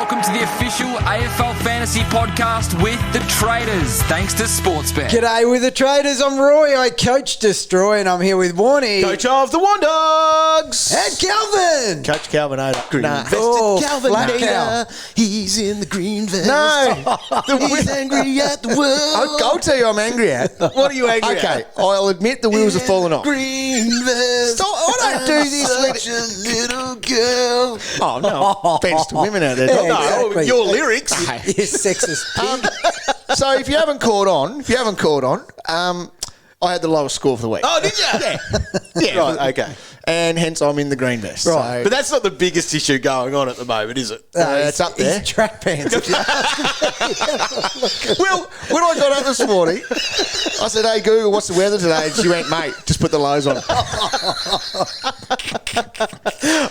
Welcome to the official AFL Fantasy Podcast with the Traders, thanks to Sportsbet. G'day with the Traders. I'm Roy. I coach Destroy, and I'm here with Warnie. Coach of the War Dogs. And Calvin. Coach Calvin Oda. Green vested Calvin Oda. He's in the green vest. No. He's angry at the world. I'll tell you I'm angry at. What are you angry at? Okay, I'll admit the wheels have fallen off. Green vest. Stop, I don't do this. Such a little girl. Oh, no offense to women out there. Yeah, No, exactly. your lyrics. You sexist pig. So if you haven't caught on, I had the lowest score for the week. Oh, did you? Yeah. Right, okay. And hence I'm in the green vest. Right. So, But that's not the biggest issue going on at the moment, is it? it's up there. His track pants. Well, when I got up this morning, I said, "Hey Google, what's the weather today?" And she went, "Mate, just put the lows on."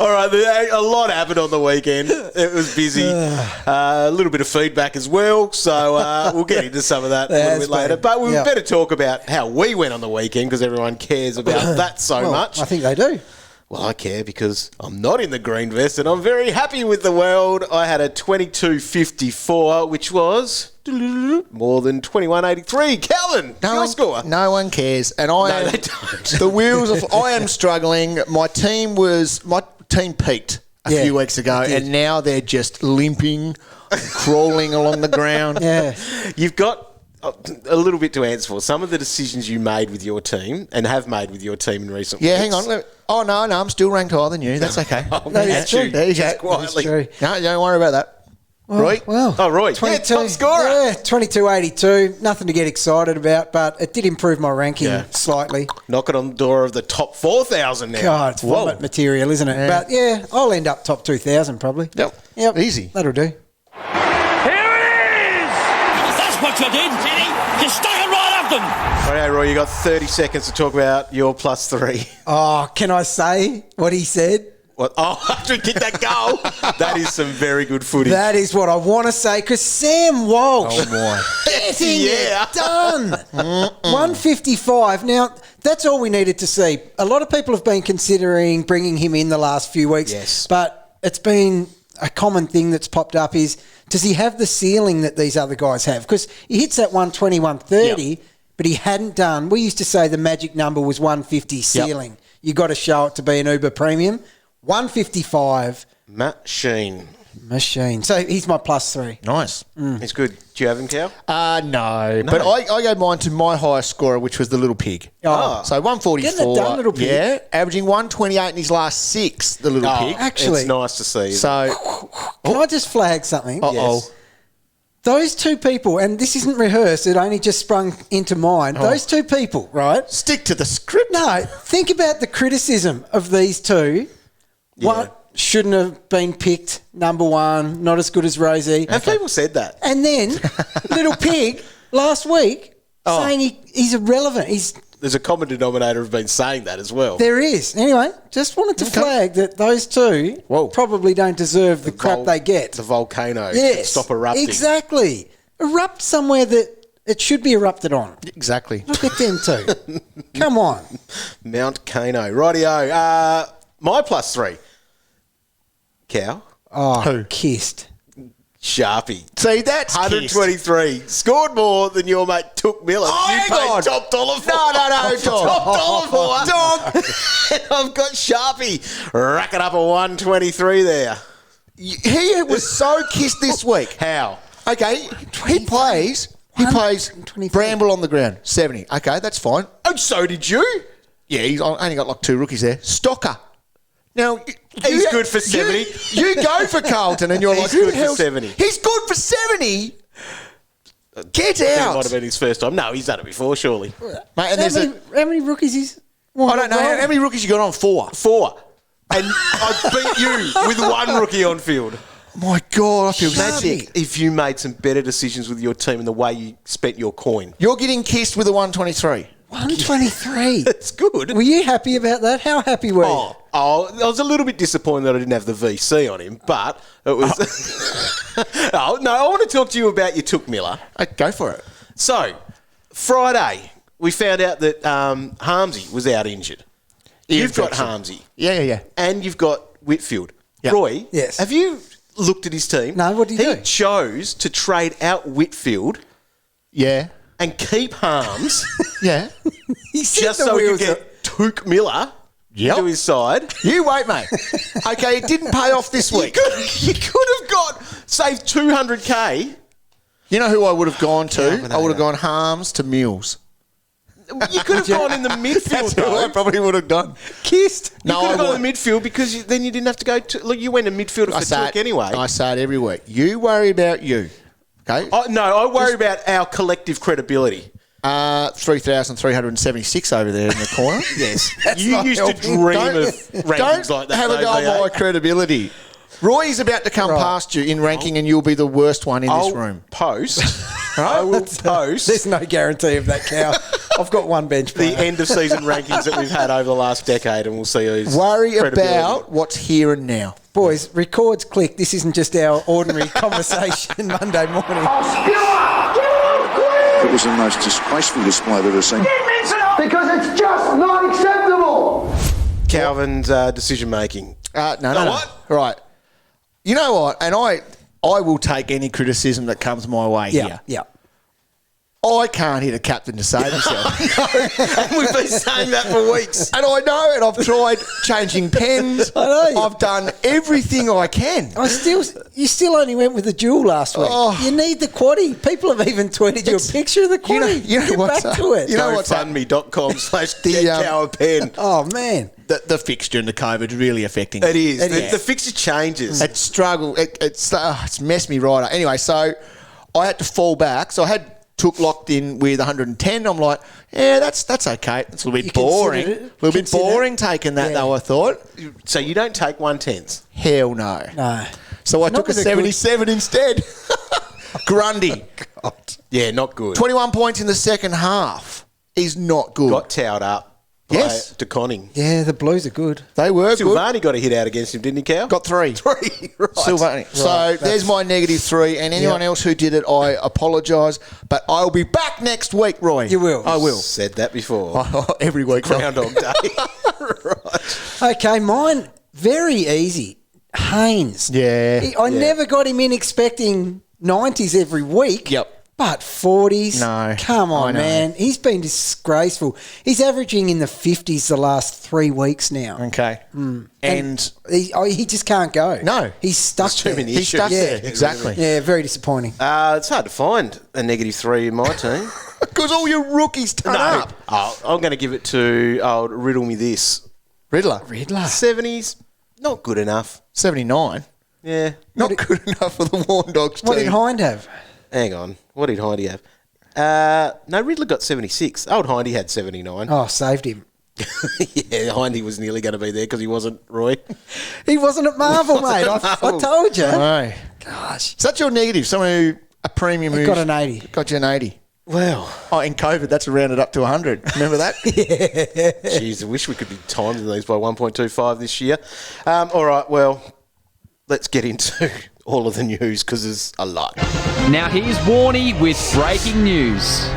All right, a lot happened on the weekend. It was busy. A little bit of feedback as well, so we'll get into some of that a little bit later. But we better talk about how we went on the weekend because everyone cares about that so much. I think they do. Well, I care because I'm not in the green vest and I'm very happy with the world. I had a 22.54, which was more than 21.83. Calvin, your score. No one cares, and They don't. The wheels. I am struggling. My team peaked a few weeks ago, and now they're just limping, crawling along the ground. Yeah. You've got a little bit to answer for. Some of the decisions you made with your team and have made with your team in recent weeks. Yeah, hang on. Oh, no, I'm still ranked higher than you. That's okay. That's true. There you go. That's true. No, don't worry about that. Roy? Well, Oh, Roy. Yeah, top scorer. Yeah, 22.82. Nothing to get excited about, but it did improve my ranking slightly. Knocking on the door of the top 4,000 now. God, it's vomit material, isn't it? Yeah. But yeah, I'll end up top 2,000 probably. Yep. Easy. That'll do. That's what you did, Jenny. You stuck it right up them. All right, Roy, you got 30 seconds to talk about your +3. Oh, can I say what he said? What? Oh, after he kicked that goal. That is some very good footage. That is what I want to say, because Sam Walsh getting it done. 155. Now, that's all we needed to see. A lot of people have been considering bringing him in the last few weeks. Yes. But it's been a common thing that's popped up is, does he have the ceiling that these other guys have? Because he hits that 120, 130, but he hadn't done. We used to say the magic number was 150 ceiling. You got to show it to be an Uber premium. 155. Machine. So he's my +3. Nice. He's good. Do you have him, Cal? No. But I gave mine to my highest scorer, which was the little pig. Oh. So 144. Getting it done, little pig. Yeah, averaging 128 in his last 6, the little pig. Actually, it's nice to see. So, can I just flag something? Yes. Those two people, and this isn't rehearsed, it only just sprung into mind. Those two people, right? stick to the script. No, think about the criticism of these two. One shouldn't have been picked, number one, not as good as Rosie. Have people said that? And then Little Pig last week saying he's irrelevant. There's a common denominator of been saying that as well. There is. Anyway, just wanted to flag that those two probably don't deserve the crap they get. The volcano. Yes. Stop erupting. Exactly. Erupt somewhere that it should be erupted on. Exactly. Look at them two. Come on. Mount Kano. Rightio. My +3. Cow. Oh, Who? kissed. Sharpie. See, that's 123. Scored more than your mate Took Miller. Oh, you hang paid on. top dollar for. No, Dog. Top dollar for. Dog. I've got Sharpie. Racking up a 123 there. He was so kissed this week. How? Okay, he plays Bramble on the ground, 70. Okay, that's fine. Oh, so did you? Yeah, he's only got like 2 rookies there. Stocker. Now, He's good for 70. You go for Carlton and you're He's like, who good the for hell's 70. He's good for 70? Get It out. might have been his first time. No, he's done it before, surely. Mate, and How many rookies is... I don't know. How many rookies you got on? 4? 4. And I beat you with 1 rookie on field. My God, I feel Imagine sick. if you made some better decisions with your team and the way you spent your coin. You're getting kissed with a 123. 123. It's good. Were you happy about that? How happy were you? I was a little bit disappointed that I didn't have the VC on him, but it was... Oh, no, I want to talk to you about your Took Miller. Go for it. So, Friday, we found out that Harmsy was out injured. You've got Harmsy. Yeah. And you've got Whitfield. Yep. Roy, Yes. have you looked at his team. No, what did he do? He chose to trade out Whitfield Yeah. and keep Harms Yeah. He said just the so he could wheels get Took Miller to his side. You wait, mate. Okay, it didn't pay off this week. You could have saved 200K. You know who I would have gone to? Calvin I would have Ada. gone Harms to Mills. You could have gone in the midfield, That's who I though. probably would have done. Kissed. You No, could I have gone would. in the midfield because then you didn't have to go to... Look, you went in midfield for Took anyway. I say it every week. You worry about you. Okay? No, I worry about our collective credibility. 3,376 over there in the corner. Yes. That's You not used to helping. dream of rankings like that. Have a though, go on VA. my credibility. Roy's about to come past you in ranking and you'll be the worst one in this room. Post. I will post There's no guarantee of that, Cow. I've got one bench the player. end of season rankings that we've had over the last decade, and we'll see who's Worry credibility. about what's here and now. Boys, records click. This isn't just our ordinary conversation Monday morning. It was the most disgraceful display I've ever seen. Because it's just not acceptable. Calvin's decision making. No. What? Right. You know what? And I will take any criticism that comes my way here. Yeah. I can't hit a captain to save himself. And we've been saying that for weeks. And I know, and I've tried changing pens. I know. I've done everything I can. You still only went with the duel last week. Oh. You need the quaddie. People have even tweeted you a picture of the quaddie. You know Get what's back up? to it. You know what's up? GoFundMe.com/GetCowerPen. Oh, man. The fixture and the COVID is really affecting It is. It The, is. the fixture changes. It's struggle. It's messed me right up. Anyway, so I had to fall back. So I had Took locked in with 110. I'm like, yeah, that's okay. It's a little You bit boring. considered it? A little bit Considered boring it? taking that Yeah. though. I thought, So you don't take 110s. hell no. No. So I Not took a with a 77 instead. Grundy, Yeah, not good. 21 points in the second half. He's not good. Got towed up. Yes. De Conning. Yeah, the Blues are good. They were good. Silvani got a hit out against him, didn't he, Cal? Got three. Three, right. Silvani. So there's my -3, and anyone else who did it, I apologise. But I'll be back next week, Roy. You will. I will. Said that before. Every week. Groundhog Day. Right. Okay, mine, very easy. Haynes. Yeah. I never got him in expecting 90s every week. Yep. But 40s? No. Come I on, know. man. He's been disgraceful. He's averaging in the 50s the last 3 weeks now. Okay. And He just can't go. No. He's stuck There's too there. many he's issues. stuck Yeah. there. Exactly. Yeah, very disappointing. It's hard to find a -3 in my team. Because all your rookies turn up. I'm going to give it to Riddle Me This. Riddler. 70s, not good enough. 79. Yeah. Not good enough for the Warn Dogs team. What did Hind have? Hang on. What did Hindy have? No, Riddler got 76. Old Hindy had 79. Oh, saved him. Yeah, Hindy was nearly going to be there because he wasn't, Roy. He wasn't at Marvel, mate. I told you. No. Gosh. Is that your negative? Someone who, a premium He who's got an 80. Got you an 80. Well, Oh, in COVID, that's rounded up to 100. Remember that? jeez, I wish we could be timing these by 1.25 this year. All right, well, let's get into all of the news because there's a lot. Now here's Warnie with breaking news.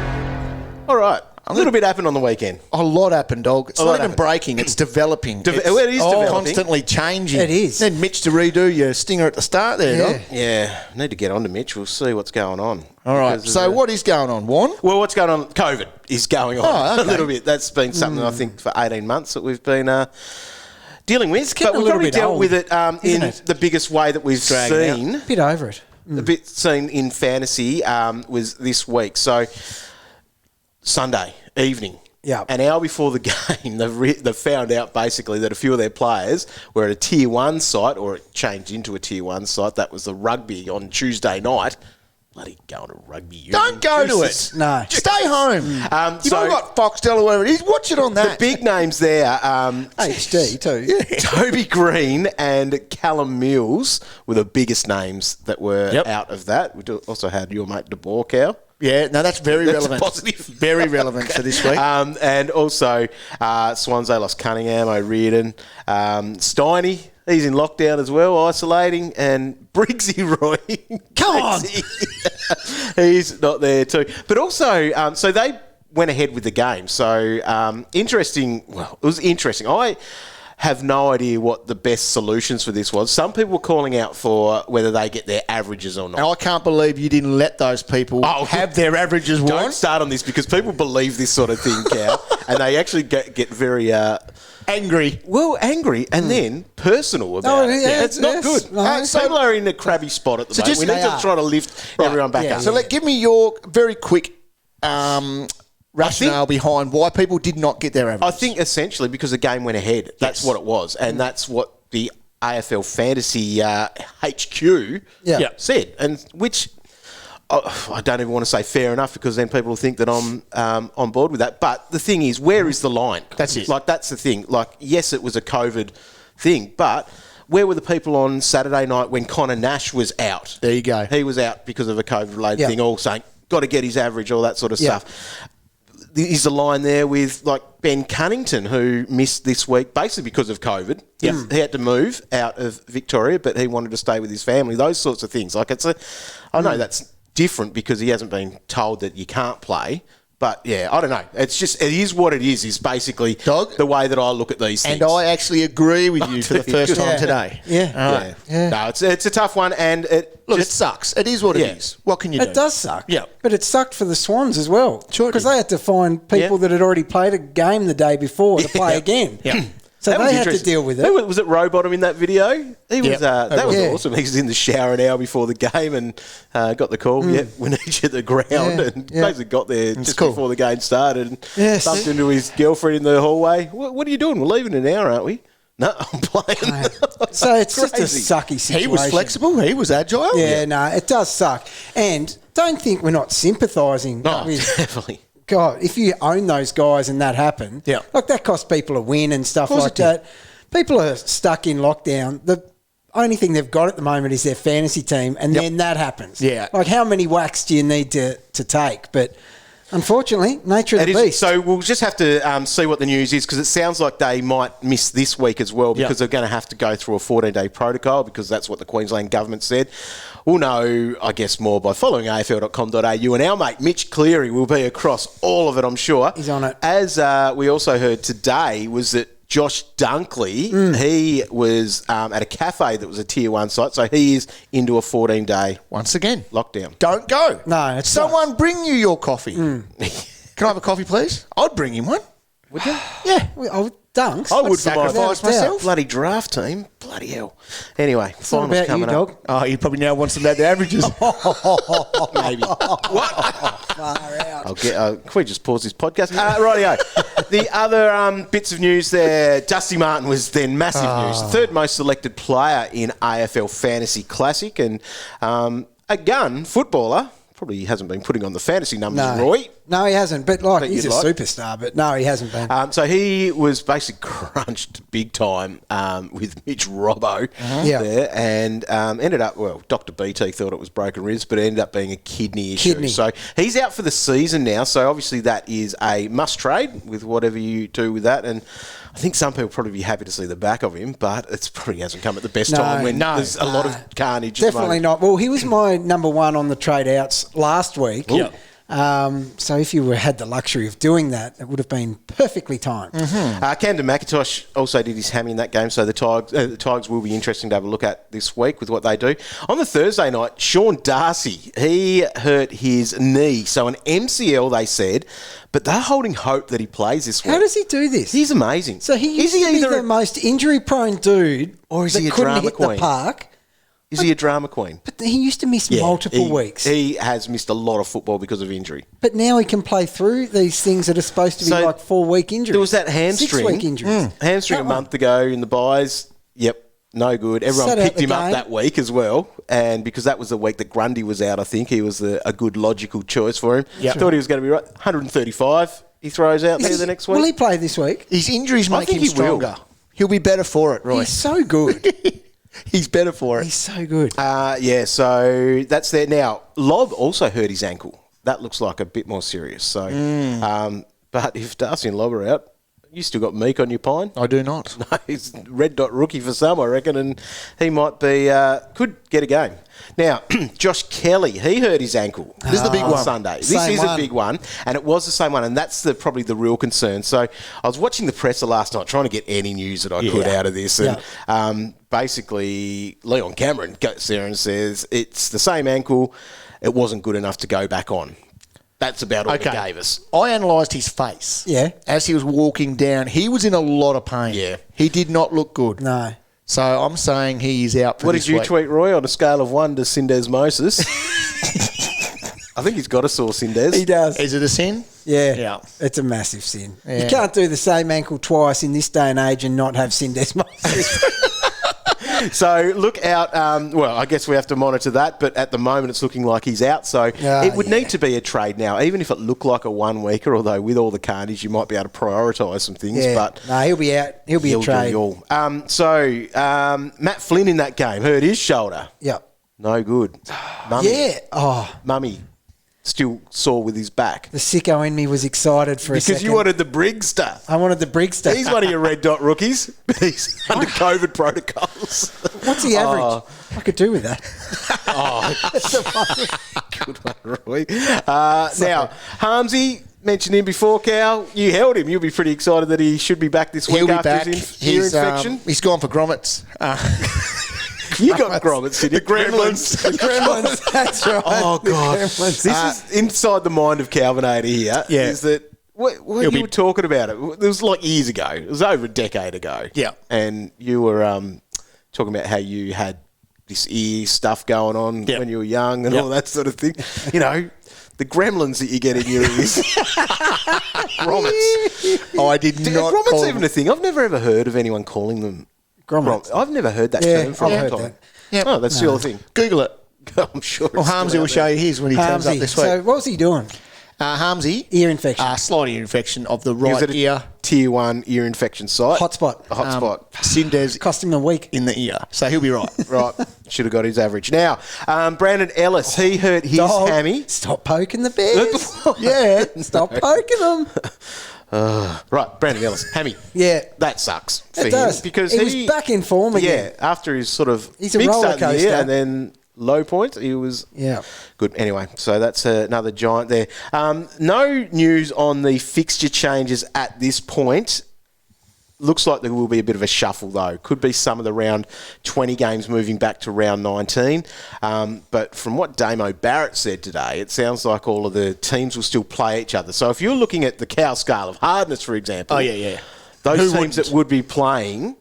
All right. A little bit happened on the weekend. A lot happened, dog. It's A not lot even happened. breaking, it's developing. It is developing. Constantly changing. It is. Then Mitch to redo your stinger at the start there, Yeah. dog. Yeah, need to get on to Mitch. We'll see what's going on. All right. Because So of the- what is going on, Warren? Well, what's going on? COVID is going on Oh, okay. a little bit. That's been something I think for 18 months that we've been dealing with. getting But a we've little probably bit dealt old, with it in isn't it? the biggest way that we've Dragging seen. Bit over it. The bit seen in fantasy was this week. So Sunday evening. Yeah. An hour before the game, they found out basically that a few of their players were at a Tier 1 site, or it changed into a Tier 1 site. That was the rugby on Tuesday night. Bloody going to rugby. You Don't go to Jesus. it. No. Stay home. You've so- all got Foxtel or whatever it is. Watch it on The that. big names there, HD too. Toby Green and Callum Mills were the biggest names that were Yep. out of that. We also had your mate De Boer, Cow. Yeah, no, that's very That's relevant. positive. Very relevant for this week. And also Swansea lost Cunningham, O'Riordan, Steiny. He's in lockdown as well, isolating, and Briggsy Roy. Come on. He's not there too. But also, so they went ahead with the game. So interesting. Well, it was interesting. I have no idea what the best solutions for this was. Some people were calling out for whether they get their averages or not. And I can't believe you didn't let those people have their averages Don't won. start on this because people believe this sort of thing, Cal, and they actually get very... angry. Well, angry and then personal about it. Yeah, it's not good. No. So people are in a crabby spot at the moment. We need to try to lift everyone back up. So give me your very quick rationale behind why people did not get their averages. I think essentially because the game went ahead. That's what it was. And that's what the AFL Fantasy HQ said. And which... I don't even want to say fair enough because then people will think that I'm on board with that. But the thing is, where is the line? That's it. Like, that's the thing. Like, yes, it was a COVID thing, but where were the people on Saturday night when Connor Nash was out? There you go. He was out because of a COVID-related thing, all saying, got to get his average, all that sort of stuff. Is the line there with, like, Ben Cunnington, who missed this week basically because of COVID. Yeah. He had to move out of Victoria, but he wanted to stay with his family. Those sorts of things. Like, I know that's different because he hasn't been told that you can't play. But, yeah, I don't know. It's just, it is what it is basically the way that I look at these things. And I actually agree with you for the first time today. Yeah. No, it's a tough one, and it sucks. It is what it is. What can you do? It does suck. Yeah. But it sucked for the Swans as well. Sure it Because did. they had to find people that had already played a game the day before to play again. Yeah. So That was they had to interesting. deal with it. Was it Rowbottom in that video? He was. That was Yeah. awesome. He was in the shower an hour before the game and got the call. Yeah, when he hit the ground and basically got there just before the game started and bumped into his girlfriend in the hallway. What are you doing? We're leaving in an hour, aren't we? No, I'm playing. So it's just a Crazy. sucky situation. He was flexible. He was agile. Yeah, no, it does suck. And don't think we're not sympathising No, with... definitely. God, if you own those guys and that happened, like that cost people a win and stuff like that. People are stuck in lockdown. The only thing they've got at the moment is their fantasy team, and then that happens. Yeah. Like how many whacks do you need to take? But unfortunately, nature of the beast. So we'll just have to see what the news is because it sounds like they might miss this week as well because they're going to have to go through a 14-day protocol because that's what the Queensland government said. We'll know, I guess, more by following afl.com.au, and our mate Mitch Cleary will be across all of it, I'm sure. He's on it. As we also heard today was that Josh Dunkley, he was at a cafe that was a Tier 1 site, so he is into a 14-day Once again, lockdown. don't go. No, it's Someone bring you your coffee. Can I have a coffee, please? I'd bring him one. Would you? Yeah. Dunks. I would for my sacrifice myself. bloody draft team. Bloody hell. Anyway, It's not finals about you, coming up. dog. Oh, you probably now want some of the averages. Maybe. Can we just pause this podcast? Rightio. The other bits of news there, Dusty Martin was then massive news. Third most selected player in AFL Fantasy Classic and a gun footballer. Probably hasn't been putting on the fantasy numbers, Roy. No, he hasn't. But like, he's a you'd like. superstar. But no, he hasn't been. So he was basically crunched big time with Mitch Robbo there and ended up, well, Dr. BT thought it was broken ribs, but it ended up being a kidney issue. So he's out for the season now. So obviously that is a must trade with whatever you do with that. And I think some people will probably be happy to see the back of him, but it probably hasn't come at the best time when there's a lot of carnage. Definitely not. Well, he was my number one on the trade outs last week. Yeah. So if you had the luxury of doing that, it would have been perfectly timed. Camden McIntosh also did his hammy in that game, so the Tigers will be interesting to have a look at this week with what they do. On the Thursday night, Sean Darcy, he hurt his knee, so an MCL they said, but they're holding hope that he plays this week. How does he do this? He's amazing. So he used to be the most injury-prone dude, or is he a couldn't drama hit queen? the park. Is he a drama queen? But he used to miss multiple weeks. He has missed a lot of football because of injury. But now he can play through these things that are supposed to be like 4-week injuries. There was that hamstring. 6-week injuries. Hamstring a month ago in the buys. Yep, no good. Everyone picked him up that week as well. And because that was the week that Grundy was out, I think he was a good logical choice for him. Yep. Thought he was going to be right. 135 he throws out there the next week. Will he play this week? His injuries make him stronger. He'll be better for it, Roy. He's so good. He's better for it. He's so good. So that's there. Now, Lob also hurt his ankle. That looks like a bit more serious. So, but if Darcy and Lob are out, You still got Meek on your pine? I do not. No, he's red dot rookie for some, I reckon, and he might be could get a game. Now, Josh Kelly, he hurt his ankle. This is the big on one. Sunday. This Same is one. a big one, and it was the same one, and that's probably the real concern. So I was watching the presser last night, trying to get any news that I could out of this, and basically Leon Cameron goes there and says it's the same ankle. It wasn't good enough to go back on. That's about all he gave us. I analysed his face. Yeah. As he was walking down, he was in a lot of pain. Yeah. He did not look good. No. So I'm saying he is out for What this did you week. tweet, Roy, on a scale of 1 to syndesmosis? I think he's got a sore syndes. He does. Is it a sin? Yeah. Yeah. It's a massive sin. Yeah. You can't do the same ankle twice in this day and age and not have syndesmosis. So look out. Well, I guess we have to monitor that, but at the moment it's looking like he's out. So it would need to be a trade now, even if it looked like a 1 weeker. Although with all the carnage, you might be able to prioritise some things. Yeah. But no, he'll be out. He'll be a trade. Matt Flynn in that game hurt his shoulder. Yep. No good. Mummy. Yeah. Oh, Mummy. Still sore with his back. the sicko in me was excited for a second. Because you wanted the Brigster. I wanted the Brigster. He's one of your red dot rookies. He's under COVID protocols. What's the average? I could do with that. Good one, Roy. Now, Harmsy, mentioned him before, Cal. You held him. You'll be pretty excited that he should be back this week He'll be after back. his ear infection. He's gone for grommets. You got grommets, did you? Gremlins. The Gremlins. That's right. Oh, God. The Gremlins. This is inside the mind of Calvinator here. Yeah. Is that what you were talking about it? It was like years ago. It was over a decade ago. Yeah. And you were talking about how you had this ear stuff going on when you were young and all that sort of thing. You know, the gremlins that you get in your ears. Grommets. I did not. Grommets call even a thing? I've never ever heard of anyone calling them Grommets. I've never heard that Yeah, term for a I've long heard time. that. Yep. Oh, that's still a thing. Google it. I'm sure. Well, Harmsy will show you his when he turns up Harmsy. this week. So what was he doing? Harmsy. Ear infection. Slight ear infection of the He was right at a ear. tier 1 ear infection site. Hotspot. A hotspot. Syndes Cost him a week. in the ear. So he'll be right. Right. Should have got his average. Now, Brandon Ellis, he hurt his Dog, hammy. Stop poking the bears. Yeah. Stop poking them. Right, Brandon Ellis, hammy. Yeah. That sucks for It him. does. Because he was back in form again. Yeah, after his sort of He's a big roller start in the year coaster. and then low point, he was good. Anyway, so that's another giant there. No news on the fixture changes at this point. Looks like there will be a bit of a shuffle, though. Could be some of the round 20 games moving back to round 19. But from what Damo Barrett said today, it sounds like all of the teams will still play each other. So if you're looking at the cow scale of hardness, for example, those teams that would be playing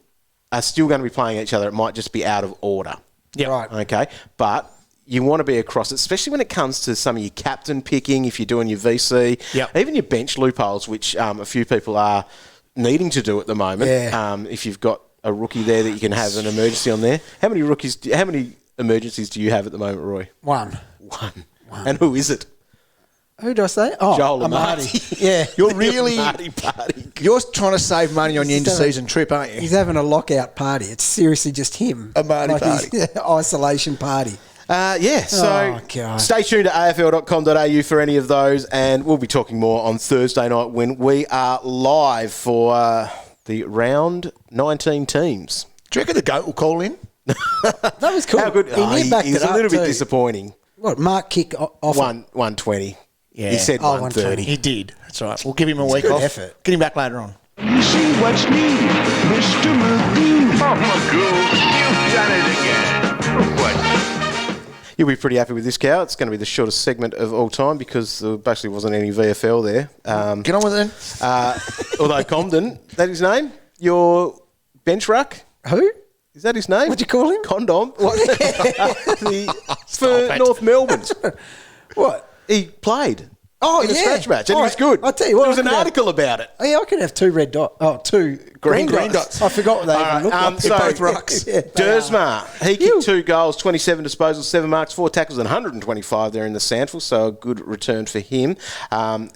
are still going to be playing each other. It might just be out of order. Yeah. Right. Okay. But you want to be across it, especially when it comes to some of your captain picking, if you're doing your VC, even your bench loopholes, which a few people are needing to do at the moment. Yeah. If you've got a rookie there that you can have an emergency on there. How many emergencies do you have at the moment, Roy? One. And who is it? Who do I say? Oh, Joel Amati. Yeah. You're really... Party. You're trying to save money on your end-of-season trip, aren't you? He's having a lockout party. It's seriously just him. A Marty party. his isolation party. So God. stay tuned to afl.com.au for any of those, and we'll be talking more on Thursday night when we are live for the round 19 teams. Do you reckon the GOAT will call in? That was cool. How good? He backed he's it a up little bit too. disappointing. What, Mark kick off? 120. Yeah. He said 130. He did. That's right. We'll give him a week good off. effort. Get him back later on. You see what's me, Mr. Magoo. Oh, Magoo, you've done it again. What? You'll be pretty happy with this, Cow. It's going to be the shortest segment of all time because there basically wasn't any VFL there. Get on with it. Although Comden, that his name? Your bench ruck? Who? Is that his name? What'd you call him? Condom. What? For North Melbourne. What? He played. Oh, in a yeah. scratch match, and Oh, he was good. I'll tell you what, there was I an could have- article about it. Oh, yeah, I could have two red dots. Oh, two green dots. I forgot what they even looked like. So, They're both rucks. Yeah, they Dersma, he kicked 2 goals, 27 disposals, 7 marks, 4 tackles, and 125 there in the Sandful. So a good return for him.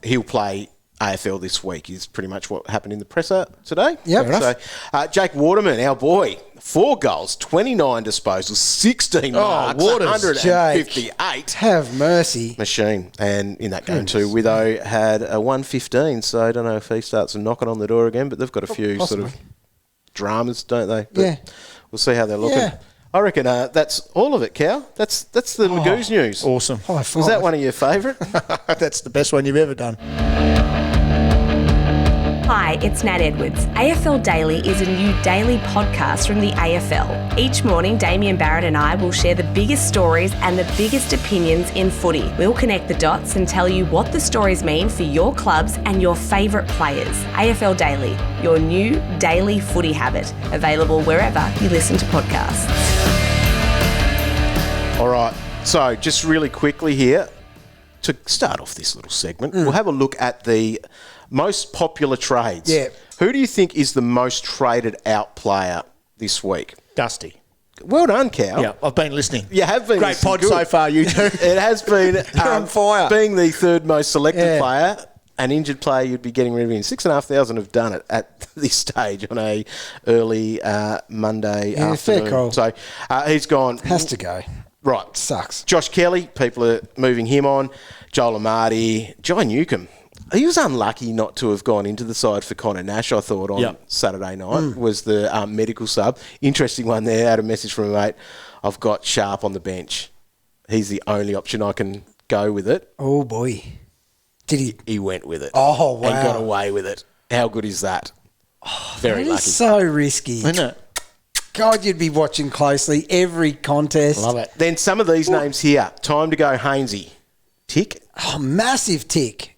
He'll play AFL this week is pretty much what happened in the presser today. Yep. So Jake Waterman, our boy, 4 goals, 29 disposals, 16 marks, Waters. 158. Have mercy. Machine. And in that game too, Witho had a 115, so I don't know if he starts knocking on the door again, but they've got a few sort of dramas, don't they? But Yeah. We'll see how they're looking. Yeah. I reckon that's all of it, Cal. That's the Magoos news. Awesome. High five. Was that one of your favourite? That's the best one you've ever done. Hi, it's Nat Edwards. AFL Daily is a new daily podcast from the AFL. Each morning, Damien Barrett and I will share the biggest stories and the biggest opinions in footy. We'll connect the dots and tell you what the stories mean for your clubs and your favourite players. AFL Daily, your new daily footy habit. Available wherever you listen to podcasts. All right. So just really quickly here, to start off this little segment, we'll have a look at the most popular trades. Yeah. Who do you think is the most traded out player this week? Dusty. Well done, Cal. Yeah, I've been listening. You have been Great listening. pod Good. so far, you two. It has been on fire. Being the third most selected Yeah. player, an injured player you'd be getting rid of him. 6,500 have done it at this stage on a early Monday Yeah, fair afternoon. call. So he's gone. Has to go. Right. Sucks. Josh Kelly, people are moving him on. Joel Amati, Jai Newcomb. He was unlucky not to have gone into the side for Connor Nash, I thought, on Saturday night, was the medical sub. Interesting one there. I had a message from a mate. I've got Sharp on the bench. He's the only option I can go with it. Oh, boy. Did he? He went with it. Oh, wow. And got away with it. How good is that? Very That lucky. is so risky. Isn't it? God, you'd be watching closely every contest. Love it. Then some of these names here. Time to go Hainsey. Tick. Oh, massive tick.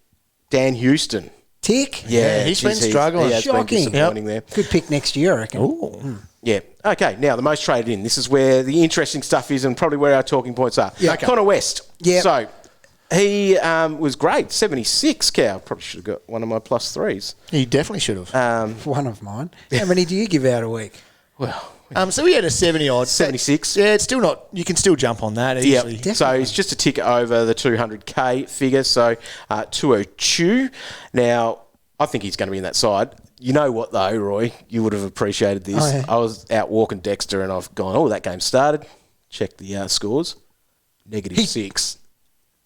Dan Houston. Tick? Yeah, he's been struggling. He has been Shocking. disappointing there. Good pick next year, I reckon. Ooh. Yeah. Okay, now the most traded in. This is where the interesting stuff is and probably where our talking points are. Yeah. Okay. Conor West. Yeah. So he was great. 76, Cow. Probably should have got one of my plus threes. He definitely should have. One of mine. How many do you give out a week? Well, So we had a 70-odd. 76. Yeah, it's still not... You can still jump on that easily. Yeah. So he's just a tick over the 200K figure, so 202. Now, I think he's going to be in that side. You know what, though, Roy? You would have appreciated this. Oh, yeah. I was out walking Dexter and I've gone, that game started. Check the scores. -6.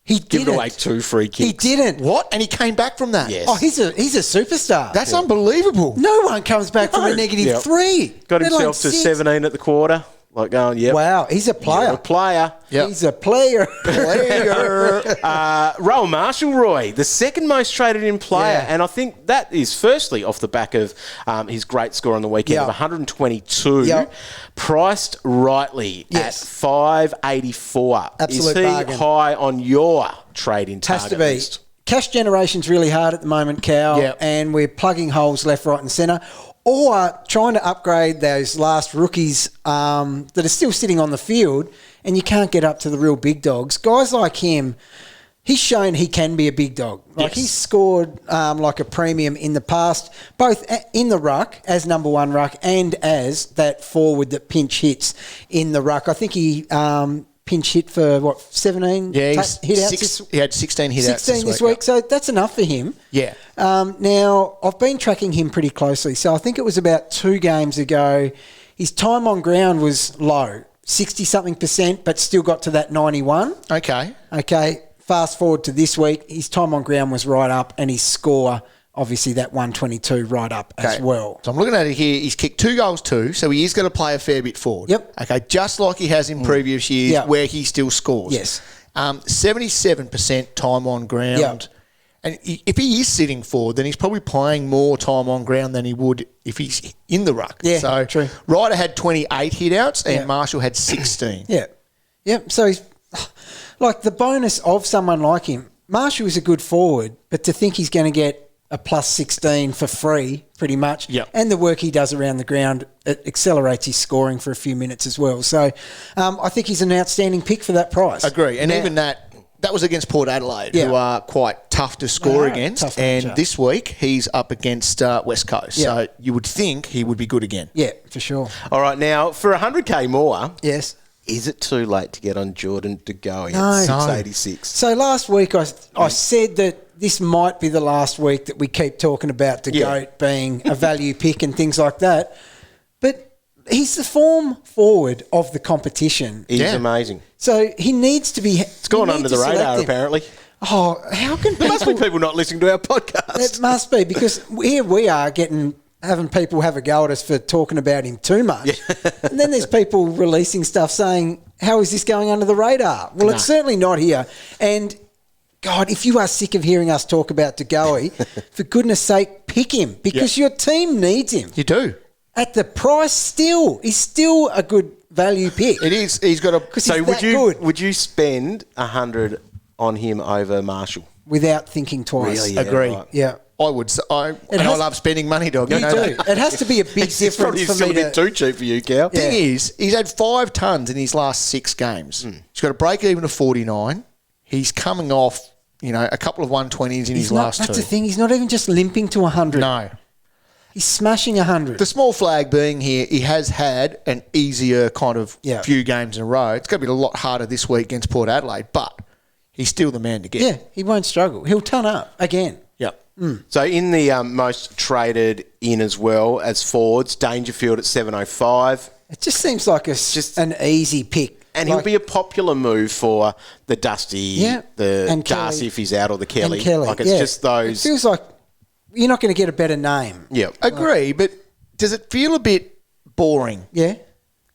He Given didn't. away 2 free kicks. He didn't. What? And he came back from that? Yes. Oh, he's a superstar. That's unbelievable. No one comes back from a -3. Got Let alone himself to 6. 17 at the quarter. Like going, yep. Wow, he's a player. You're a player. Yep. He's a player. Rowan Marshall, Roy, the second most traded in player. Yeah. And I think that is firstly off the back of his great score on the weekend Yeah. of 122, Yeah. priced rightly Yes. at 584. Absolute Is he bargain. high on your trade in target Has to be. list? Cash generation's really hard at the moment, Cal, Yep. and we're plugging holes left, right and centre, or trying to upgrade those last rookies that are still sitting on the field, and you can't get up to the real big dogs. Guys like him, he's shown he can be a big dog. Like he's scored like a premium in the past, both in the ruck as number one ruck and as that forward that pinch hits in the ruck. I think he pinch hit for 17 Yeah, hit outs. he had 16 hit outs 16 this week, so that's enough for him. Yeah. Now, I've been tracking him pretty closely, so I think it was about 2 games ago. His time on ground was low, 60-something%, but still got to that 91. Okay. Okay, fast forward to this week, his time on ground was right up, and his score, obviously that 122 right up as well. So I'm looking at it here. He's kicked 2 goals too, so he is going to play a fair bit forward. Yep. Okay, just like he has in previous years Yeah. where he still scores. Yes. 77% time on ground. Yeah. And if he is sitting forward, then he's probably playing more time on ground than he would if he's in the ruck. Yeah, so true. Ryder had 28 hit outs and Yeah. Marshall had 16. Yeah. Yep. So he's like the bonus of someone like him. Marshall is a good forward, but to think he's going to get a plus 16 for free, pretty much, Yep. and the work he does around the ground, it accelerates his scoring for a few minutes as well. So I think he's an outstanding pick for that price. Agree. And Now- even that was against Port Adelaide, Yeah. who are quite tough to score They are a against. tough And matchup. this week, he's up against West Coast. Yeah. So you would think he would be good again. Yeah, for sure. All right, now, for 100K more, Yes. is it too late to get on Jordan De Goey No. at 686? So last week I said that this might be the last week that we keep talking about the GOAT being a value pick and things like that. But he's the form forward of the competition. He's amazing. So he needs to be... It's gone under the radar, apparently. Oh, how can There must be people not listening to our podcast. It must be, because here we are having people have a go at us for talking about him too much. And then there's people releasing stuff saying, how is this going under the radar? Well, it's certainly not here. And... God, if you are sick of hearing us talk about De Goey, for goodness sake, pick him, because your team needs him. You do. At the price, he's still a good value pick. It is. He's got a... So would you spend 100 on him over Marshall? Without thinking twice. Really? Yeah, Agree. right. Yeah. I would. I love spending money, dog. You do. It has to be a big It's difference probably for still me a bit too cheap for you, Cal. Thing is, he's had 5 tons in his last 6 games. He's got a break even of 49. He's coming off, a couple of 120s in his last 2. That's the thing. He's not even just limping to 100. No. He's smashing 100. The small flag being here, he has had an easier kind of few games in a row. It's going to be a lot harder this week against Port Adelaide, but he's still the man to get. Yeah, he won't struggle. He'll turn up again. Yep. So in the most traded in as well as forwards, Dangerfield at 705. It just seems like just an easy pick. And he'll be a popular move for the Dusty, the and Darcy Kelly. if he's out, or the Kelly. And Kelly. Like, it's just those. It feels like you're not going to get a better name. Yeah. Agree, but does it feel a bit boring? Yeah.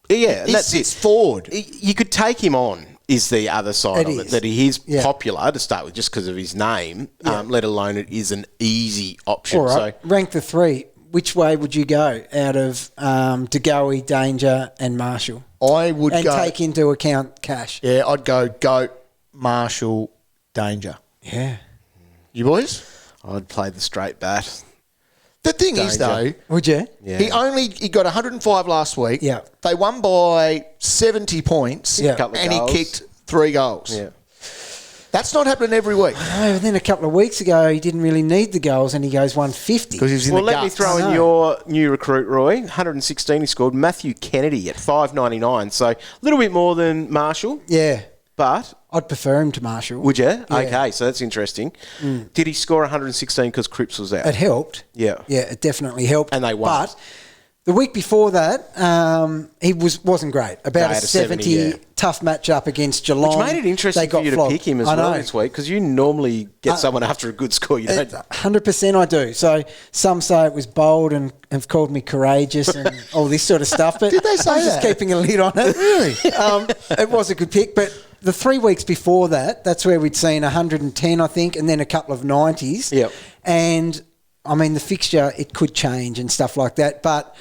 Yeah, He that's sits it. forward. You could take him on, is the other side It of it. is. That he is popular to start with just because of his name, let alone it is an easy option. All right. So Rank the 3. Which way would you go out of De Goey, Danger and Marshall? I would and go... take into account cash. Yeah, I'd go GOAT, Marshall, Danger. Yeah. You boys? I'd play the straight bat. The thing is, though... Would you? Yeah. He got 105 last week. Yeah. They won by 70 points. Yeah. Couple of and goals. he kicked 3 goals. Yeah. That's not happening every week. No, but then a couple of weeks ago, he didn't really need the goals and he goes 150. Because he was in Well, the let me guts. throw in your new recruit, Roy. 116 he scored. Matthew Kennedy at 599. So a little bit more than Marshall. Yeah. But... I'd prefer him to Marshall. Would you? Yeah. Okay, so that's interesting. Did he score 116 because Cripps was out? It helped. Yeah. Yeah, it definitely helped. And they won. But the week before that, he wasn't great. About No, a at a 70 tough matchup against Geelong. Which made it interesting They got for you to flogged. pick him as I well know. this week, because you normally get someone after a good score. You don't. 100% I do. So some say it was bold and have called me courageous and all this sort of stuff. But Did they say I'm just that? keeping a lid on it. Really? It was a good pick. But the 3 weeks before that, that's where we'd seen 110, I think, and then a couple of 90s. Yep. And, I mean, the fixture, it could change and stuff like that. But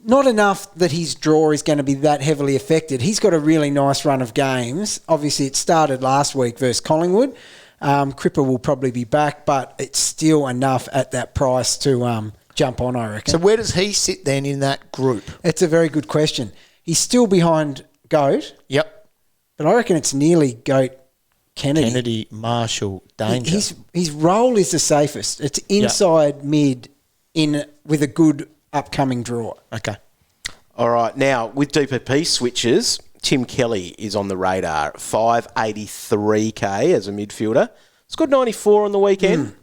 not enough that his draw is going to be that heavily affected. He's got a really nice run of games. Obviously, it started last week versus Collingwood. Cripper will probably be back, but it's still enough at that price to jump on, I reckon. So where does he sit then in that group? It's a very good question. He's still behind Goat, Yep. but I reckon it's nearly Goat Kennedy. Kennedy, Marshall, Danger. His role is the safest. It's inside mid with a good upcoming draw. Okay. All right, now with DPP switches, Tim Kelly is on the radar, 583k as a midfielder. Scored 94 on the weekend.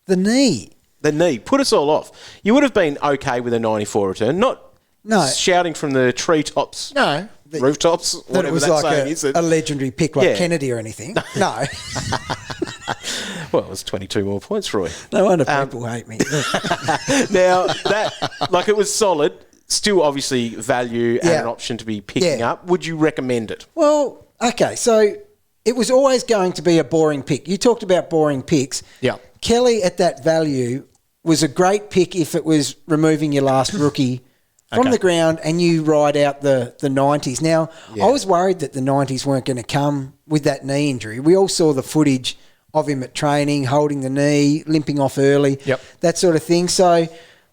The knee. The knee put us all off. You would have been okay with a 94 return, not shouting from the treetops. No. Rooftops, That whatever it was that like saying is. a legendary pick like Yeah. Kennedy or anything. No. Well, it was 22 more points, Roy. No wonder people hate me. Now, it was solid. Still, obviously, value and an option to be picking up. Would you recommend it? Well, okay, so it was always going to be a boring pick. You talked about boring picks. Yeah. Kelly at that value was a great pick if it was removing your last rookie from the ground and you ride out the 90s. Now, I was worried that the 90s weren't going to come with that knee injury. We all saw the footage of him at training, holding the knee, limping off early, that sort of thing. So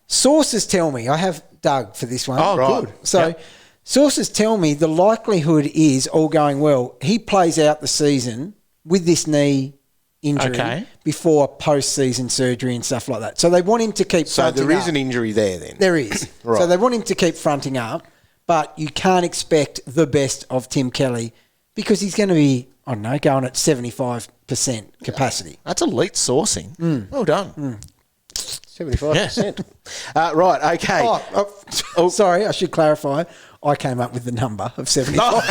sources tell me, I have Doug for this one. Oh, right. Good. So sources tell me the likelihood is, all going well, he plays out the season with this knee injury before post-season surgery and stuff like that. So they want him to keep fronting up. So there is an injury there then? There is. Right. So they want him to keep fronting up, but you can't expect the best of Tim Kelly because he's going to be, I don't know, going at 75% capacity. That's elite sourcing. Well done. 75%. Right, okay. Sorry, I should clarify. I came up with the number of 75.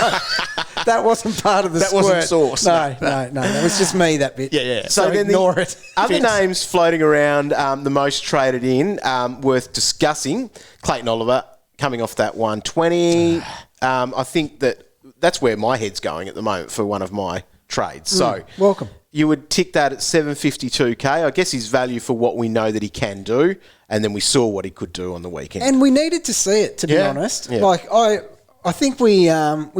That wasn't part of the That squirt. wasn't source. No. That was just me, that bit. Yeah. So then ignore it. Other names floating around, the most traded in, worth discussing. Clayton Oliver coming off that 120. I think that's where my head's going at the moment for one of my trades. So welcome. You would tick that at 752K. I guess his value for what we know that he can do, and then we saw what he could do on the weekend. And we needed to see it, to be honest. Yeah. Like I think we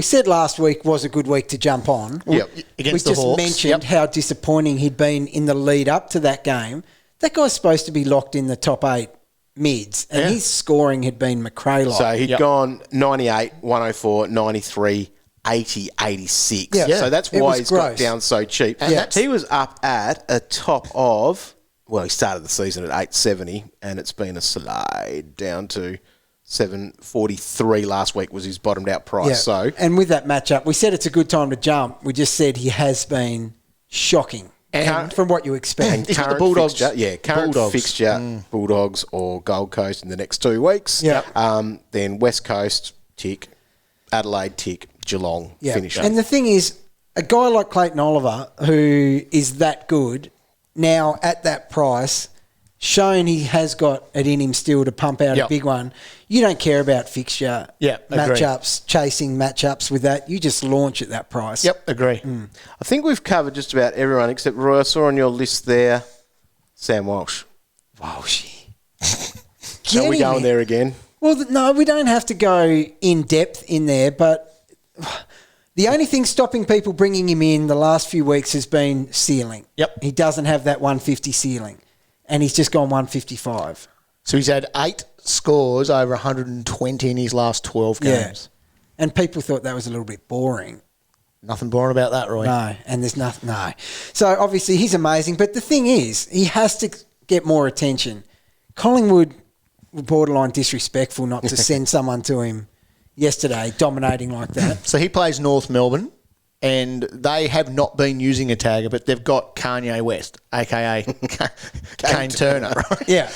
said last week was a good week to jump on. Yep. Against we the just Hawks. mentioned how disappointing he'd been in the lead up to that game. That guy's supposed to be locked in the top 8 mids, and his scoring had been McRae-like. So he'd gone 98, 104, 93, 80, 86. Yeah. So that's It why was he's gross. got down so cheap. And He was up at a top of, well, he started the season at 870, and it's been a slide down to 743 last week was his bottomed out price. Yeah. So and with that matchup, we said it's a good time to jump. We just said he has been shocking and from what you expect. He's got the Bulldogs. Current fixture, Bulldogs or Gold Coast in the next 2 weeks. Yeah. Then West Coast, tick. Adelaide, tick. Geelong, finish. And the thing is, a guy like Clayton Oliver, who is that good, now at that price, shown he has got it in him still to pump out a big one. You don't care about fixture matchups, chasing matchups with that. You just launch at that price. Yep, agree. I think we've covered just about everyone except Roy. I saw on your list there, Sam Walsh. Walshy. Are we going there again? Well, no, we don't have to go in depth in there, but the only thing stopping people bringing him in the last few weeks has been ceiling. Yep. He doesn't have that 150 ceiling, and he's just gone 155. So he's had 8 scores over 120 in his last 12 games. Yeah. And people thought that was a little bit boring. Nothing boring about that, Roy. No, and there's nothing. No. So obviously he's amazing, but the thing is, he has to get more attention. Collingwood were borderline disrespectful not to send someone to him yesterday, dominating like that. So he plays North Melbourne, and they have not been using a tagger, but they've got Kanye West, a.k.a. Kane Turner. Right? Yeah.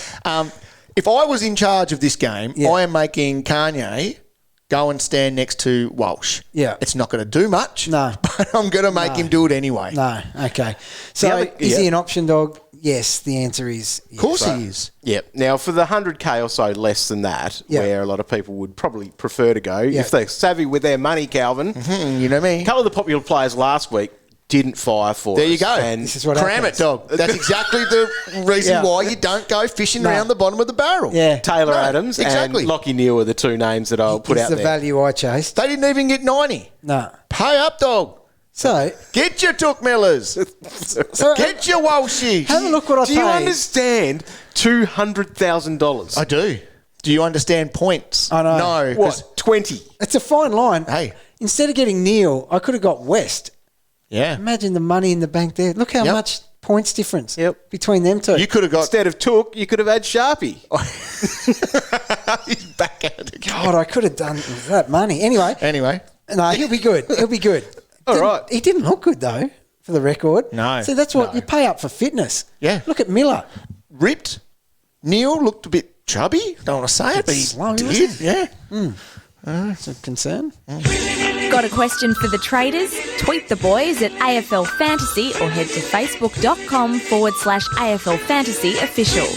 If I was in charge of this game, I am making Kanye go and stand next to Walsh. Yeah. It's not going to do much, No. but I'm going to make him do it anyway. No, okay. So is he an option dog? Yes, the answer is yes. Of course he is. Yep. Now, for the 100K or so less than that, where a lot of people would probably prefer to go, if they're savvy with their money, Calvin, you know me. A couple of the popular players last week didn't fire for There us. you go. And This is what Cram happens. it, dog. That's exactly the reason why you don't go fishing around the bottom of the barrel. Yeah. Taylor Adams and Lockie Neal are the 2 names that I'll put It's out the there. value I chased. They didn't even get 90. No. Pay up, dog. So Get your Took Millers. Get your Walshies. have a look what I Do you paid. understand $200,000? I do. Do you understand points? I know. No. What? 20. It's a fine line. Hey. Instead of getting Neil, I could have got West. Yeah. Imagine the money in the bank there. Look how much points difference between them two. You could have got... Instead of Took, you could have had Sharpie. He's back at it again. God, I could have done that money. Anyway, no, he'll be good. He'll be good. All right. He didn't look good, though, for the record. No, So that's what no. you pay up for fitness. Yeah. Look at Miller. Ripped. Neil looked a bit chubby. Don't want to say it, but he Slow, did. wasn't Yeah. It's a concern. Got a question for the traders? Tweet the boys at AFL Fantasy or head to facebook.com/AFL Fantasy Official.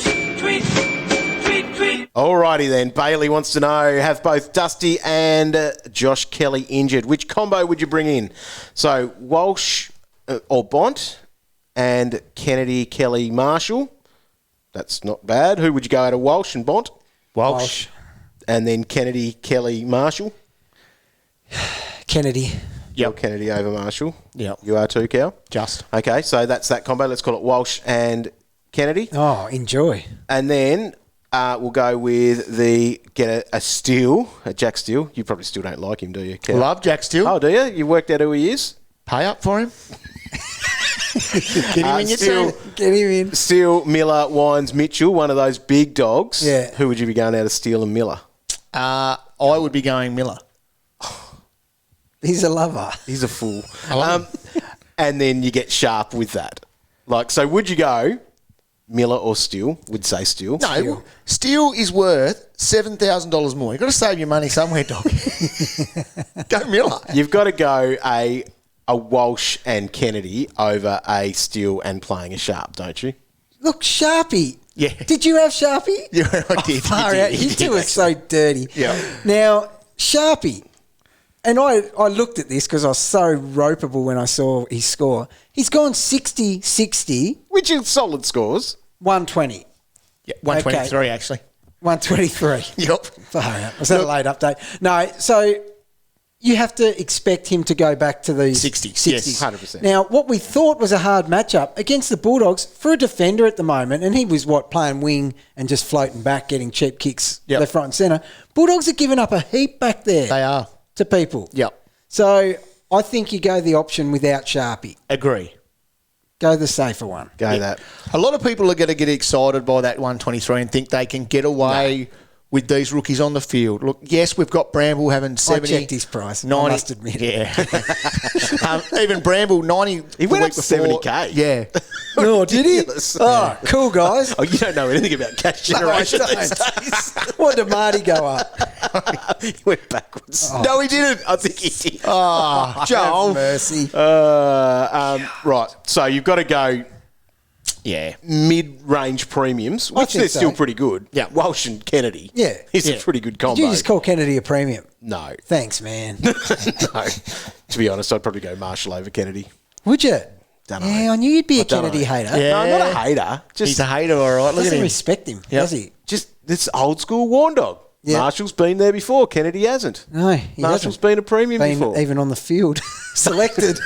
Alrighty then. Bailey wants to know, have both Dusty and Josh Kelly injured? Which combo would you bring in? So Walsh or Bont and Kennedy, Kelly, Marshall. That's not bad. Who would you go out of Walsh and Bont? Walsh. And then Kennedy, Kelly, Marshall. Kennedy. You're Kennedy over Marshall. Yep. You are too, Cal? Just. Okay, so that's that combo. Let's call it Walsh and Kennedy. Oh, enjoy. And then we'll go with get a Steele, a Jack Steele. You probably still don't like him, do you, Cal? Love Jack Steele. Oh, do you? You worked out who he is? Pay up for him. Get him in your Steele, team. Get him in. Steele, Miller, Wines, Mitchell, one of those big dogs. Yeah. Who would you be going out of Steele and Miller? I would be going Miller. He's a lover. He's a fool. and then you get sharp with that. Like, so would you go Miller or Steele? Would say Steele. No, Steele is worth $7,000 more. You've got to save your money somewhere, dog. Go Miller. You've got to go a Walsh and Kennedy over a Steele and playing a Sharp, don't you? Look, Sharpie. Yeah. Did you have Sharpie? Yeah, I did. Far out. You two are so dirty. Yeah. Now, Sharpie, and I looked at this because I was so ropeable when I saw his score. He's gone 60-60. Which is solid scores. 120. Yeah, 123, actually. 123. Yep. Far out. Was that a late update? No, so you have to expect him to go back to the 60s. Yes, 100%. Now, what we thought was a hard matchup against the Bulldogs for a defender at the moment, and he was, playing wing and just floating back, getting cheap kicks left, right and centre. Bulldogs are giving up a heap back there. They are. To people. Yep. So I think you go the option without Sharpie. Agree. Go the safer one. Go that. A lot of people are going to get excited by that 123 and think they can get away with these rookies on the field. Look, yes, we've got Bramble having 70. I checked his price, 90, I must admit. Yeah. Even Bramble, 90. He went up to 70K. Yeah. Oh, did he? Ridiculous. Oh, cool, guys. Oh, you don't know anything about cash generation these days. What did Marty go up? He went backwards. Oh. No, he didn't. I think he did. Oh, Joel. Have mercy. Right. So you've got to go mid-range premiums, which think they're still so. pretty good. Yeah. Walsh and Kennedy. Yeah. He's a pretty good combo. Did you just call Kennedy a premium? No. Thanks, man. No. To be honest, I'd probably go Marshall over Kennedy. Would you? Dunno. Yeah, I knew you'd be a dunno. Kennedy hater. Yeah. No, I'm not a hater. Just, He's a hater, all right. Look at Doesn't him. respect him, Yep. does he? just this old school warn dog. Yeah. Marshall's been there before. Kennedy hasn't. No, he Marshall's hasn't. been a premium before. Even on the field. Selected.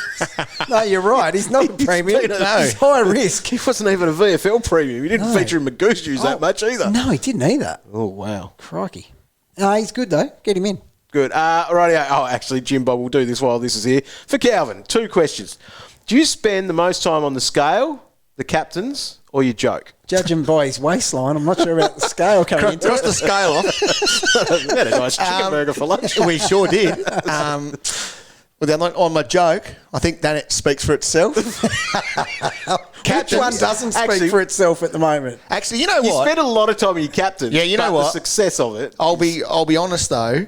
No, you're right. He's not a premium. been a- He's high risk. He wasn't even a VFL premium. He didn't No. feature in Magoo's Juice that much either. No, he didn't either. Oh, wow. Crikey. No, he's good, though. Get him in. Good. Rightio. Oh, actually, Jimbo, we'll do this while this is here. For Calvin, 2 questions. Do you spend the most time on the scale, the captains, or you joke? Judging by his waistline, I'm not sure about the scale coming into Cross it. the scale off. We had a nice chicken burger for lunch. We sure did. On my joke, I think that it speaks for itself. Which one doesn't speak Actually- for itself at the moment? Actually, you know You what? spend a lot of time with your captain. Yeah, you know but what? The success of it. I'll be honest though.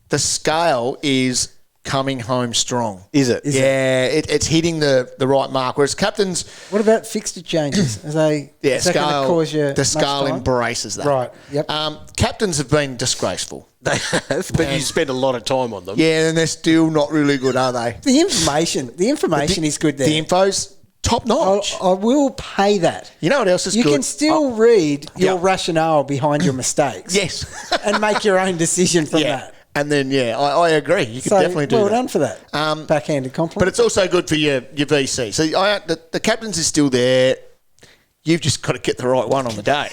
The scale is coming home strong. Is it? It's hitting the right mark. Whereas captains, What about fixture changes? Are they? Is that going to cause you the much scale time? embraces that. Right, yep. Captains have been disgraceful. They have, but you spend a lot of time on them. Yeah, and they're still not really good, are they? The information is good there. The info's top notch. I will pay that. You know what else is You good? can still read your Yeah. rationale behind your mistakes. Yes. And make your own decision from that. And then, I agree. You could So, definitely do well that. done for that. Backhanded compliment. But it's also good for your VC. So the captains is still there. You've just got to get the right one on the day.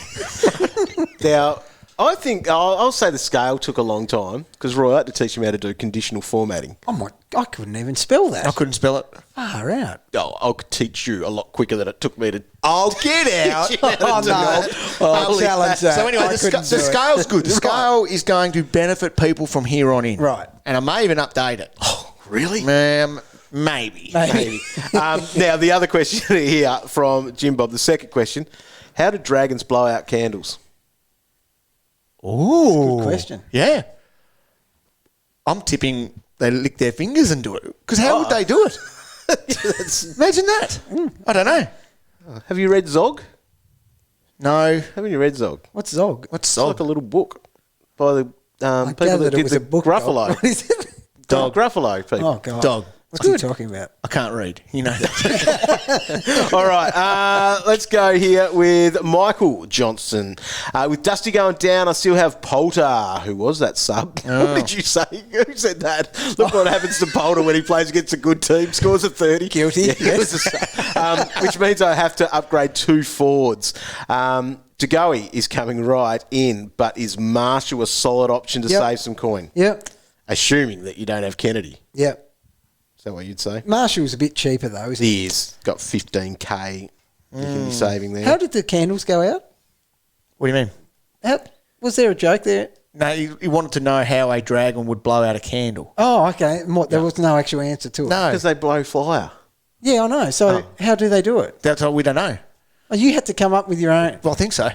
Now, I think I'll say the scale took a long time because Roy had to teach him how to do conditional formatting. Oh my! I couldn't even spell that. I couldn't spell it. Far out. Oh, I could teach you a lot quicker than it took me to. I'll get out. Oh no! I'll challenge that. So anyway, I the couldn't do it. scale's good. The scale is going to benefit people from here on in. Right. And I may even update it. Oh, really? Maybe. Now, the other question here from Jim Bob, the second question. How do dragons blow out candles? Ooh. Good question. Yeah. I'm tipping they lick their fingers and do it. Because how would they do it? Imagine that. I don't know. Have you read Zog? No. Haven't you read Zog? What's Zog? What's It's Zog? like a little book by the I people gathered that did it was the a book. Gruffalo. Dog. What is it? Dog. Gruffalo people. Oh god. Dog. What's he talking about? I can't read. You know that. All right, let's go here with Michael Johnson. With Dusty going down, I still have Poulter. Who was that sub? What did you say? Who said that? Look what happens to Poulter when he plays against a good team. Scores a 30. Guilty. Yeah, it was a sub. Which means I have to upgrade 2 forwards. Degoe is coming right in, but is Marshall a solid option to Yep. save some coin? Yep. Assuming that you don't have Kennedy. Yep. Is that what you'd say? Marshall's a bit cheaper though, isn't he? He is. Got 15K you can be saving there. How did the candles go out? What do you mean? Was there a joke there? No, he wanted to know how a dragon would blow out a candle. Oh, okay. What, there was no actual answer to it. No. Because they blow fire. Yeah, I know. So how do they do it? That's all we don't know. Oh, you had to come up with your own. Well, I think so.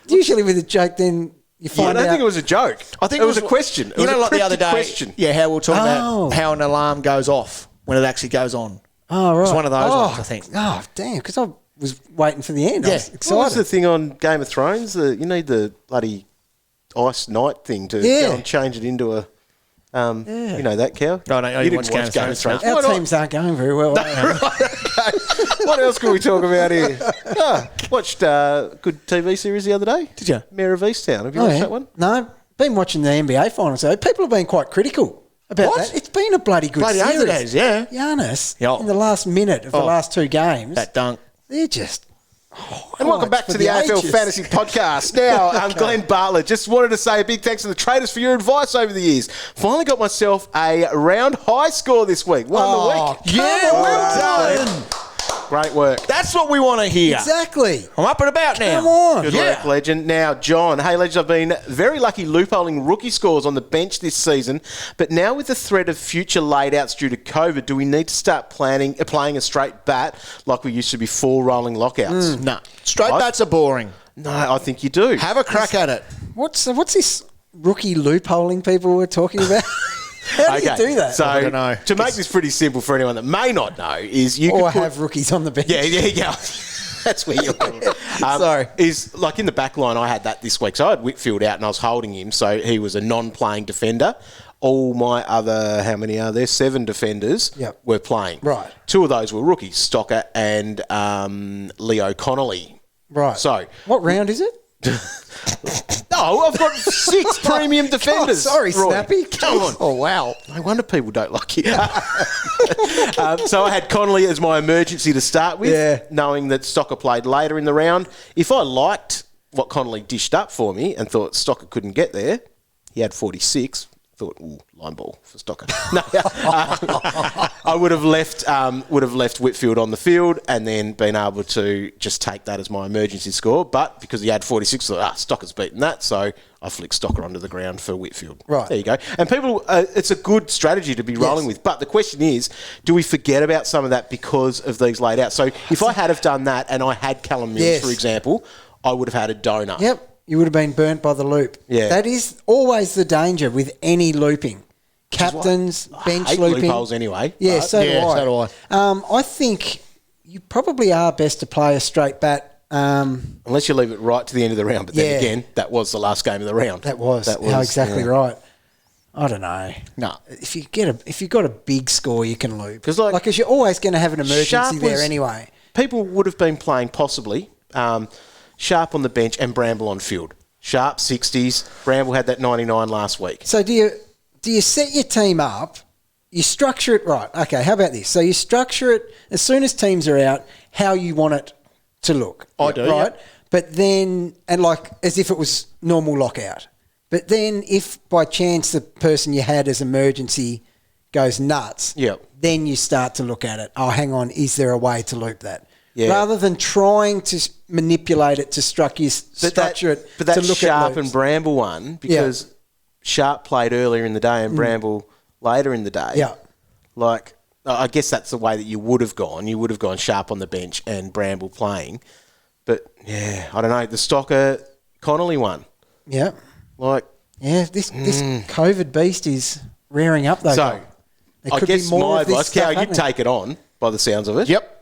Usually with a joke, then you find I don't out. think it was a joke. I think it was a question. It was a like the other cryptic day. question. Yeah, how we were talking about how an alarm goes off when it actually goes on. Oh, right. It's one of those ones, I think. Oh, damn, because I was waiting for the end. I was excited. What was the thing on Game of Thrones? You need the bloody ice knight thing to go and change it into a... You know that, Cow? No, you didn't watch Game of Thrones. Our teams aren't going very well. What else can we talk about here? Watched a good TV series the other day. Did you? Mayor of Easttown. Have you watched that one? No, been watching the NBA finals. So people have been quite critical about that. It's been a bloody good series. Yeah. Giannis, in the last minute of the last two games. That dunk. They're just... And welcome back to the AFL Fantasy Podcast. Now, I'm Glenn Bartlett. Just wanted to say a big thanks to the traders for your advice over the years. Finally got myself a round high score this week. Won the week. Yeah, well done. Great work. That's what we want to hear. Exactly. I'm up and about now. Come on. Good work, Legend. Now, John. Hey, Legend, I've been very lucky loopholing rookie scores on the bench this season, but now with the threat of future laid-outs due to COVID, do we need to start playing a straight bat like we used to before rolling lockouts? No. Straight bats are boring. No, I think you do. Have a crack at it. What's this rookie loopholing people were talking about? How do you do that? So, I don't know. To make this pretty simple for anyone that may not know, is you or could have rookies on the bench. Yeah. That's where you're going. Sorry. Is like in the back line, I had that this week. So I had Whitfield out and I was holding him. So he was a non-playing defender. All my other, how many are there? 7 defenders were playing. Right. 2 of those were rookies, Stocker and Leo Connolly. Right. So what round is it? No, I've got 6 premium defenders. Oh, sorry, Roy. Snappy. Come on. Oh, wow. No wonder people don't like you. So I had Connolly as my emergency to start with, knowing that Stocker played later in the round. If I liked what Connolly dished up for me and thought Stocker couldn't get there, he had 46. Thought, ooh, line ball for Stocker. No, I would have left Whitfield on the field and then been able to just take that as my emergency score. But because he had 46, I thought, Stocker's beaten that, so I flicked Stocker onto the ground for Whitfield. Right. There you go. And people, it's a good strategy to be rolling with. But the question is, do we forget about some of that because of these laid out? So if I had have done that and I had Callum Mills, for example, I would have had a donut. Yep. You would have been burnt by the loop. Yeah. That is always the danger with any looping. Captains, bench I hate looping. loopholes anyway. Yeah, so do I. So do I. I think you probably are best to play a straight bat. Unless you leave it right to the end of the round. But then again, that was the last game of the round. That was exactly right. I don't know. No. If you've got a big score, you can loop. Because because you're always going to have an emergency Sharp there was- anyway. People would have been playing possibly Sharp on the bench and Bramble on field. Sharp 60s. Bramble had that 99 last week. So do you set your team up? You structure it right. Okay, how about this? So you structure it as soon as teams are out, how you want it to look. I do, right? yeah. But then, and like as if it was normal lockout. But then if by chance the person you had as emergency goes nuts, then you start to look at it. Oh, hang on, is there a way to loop that? Yeah. Rather than trying to manipulate it to structure it But that to look Sharp at loops. and Bramble one, because Sharp played earlier in the day and Bramble later in the day. Yeah. Like, I guess that's the way that you would have gone. You would have gone Sharp on the bench and Bramble playing. But, yeah, I don't know. The Stocker Connolly one. Yeah. Like... Yeah, this COVID beast is rearing up, though. So, I guess my advice, Cow, you'd take it on, by the sounds of it. Yep.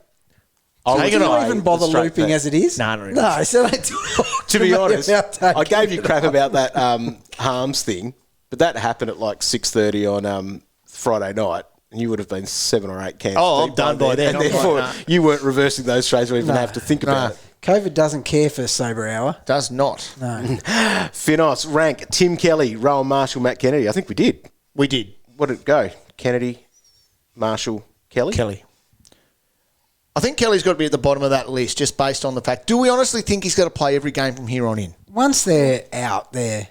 Do you even bother looping as it is? No. So don't do To be honest, I gave you crap about that Harms thing, but that happened at like 6:30 on Friday night, and you would have been 7 or 8 cans. Oh, I'm done by then. And therefore, you weren't reversing those trades or even have to think about it. COVID doesn't care for sober hour. Does not. No. Finos, rank, Tim Kelly, Rowan Marshall, Matt Kennedy. I think we did. We did. What did it go? Kennedy, Marshall, Kelly? I think Kelly's got to be at the bottom of that list just based on the fact. Do we honestly think he's got to play every game from here on in? Once they're out, they're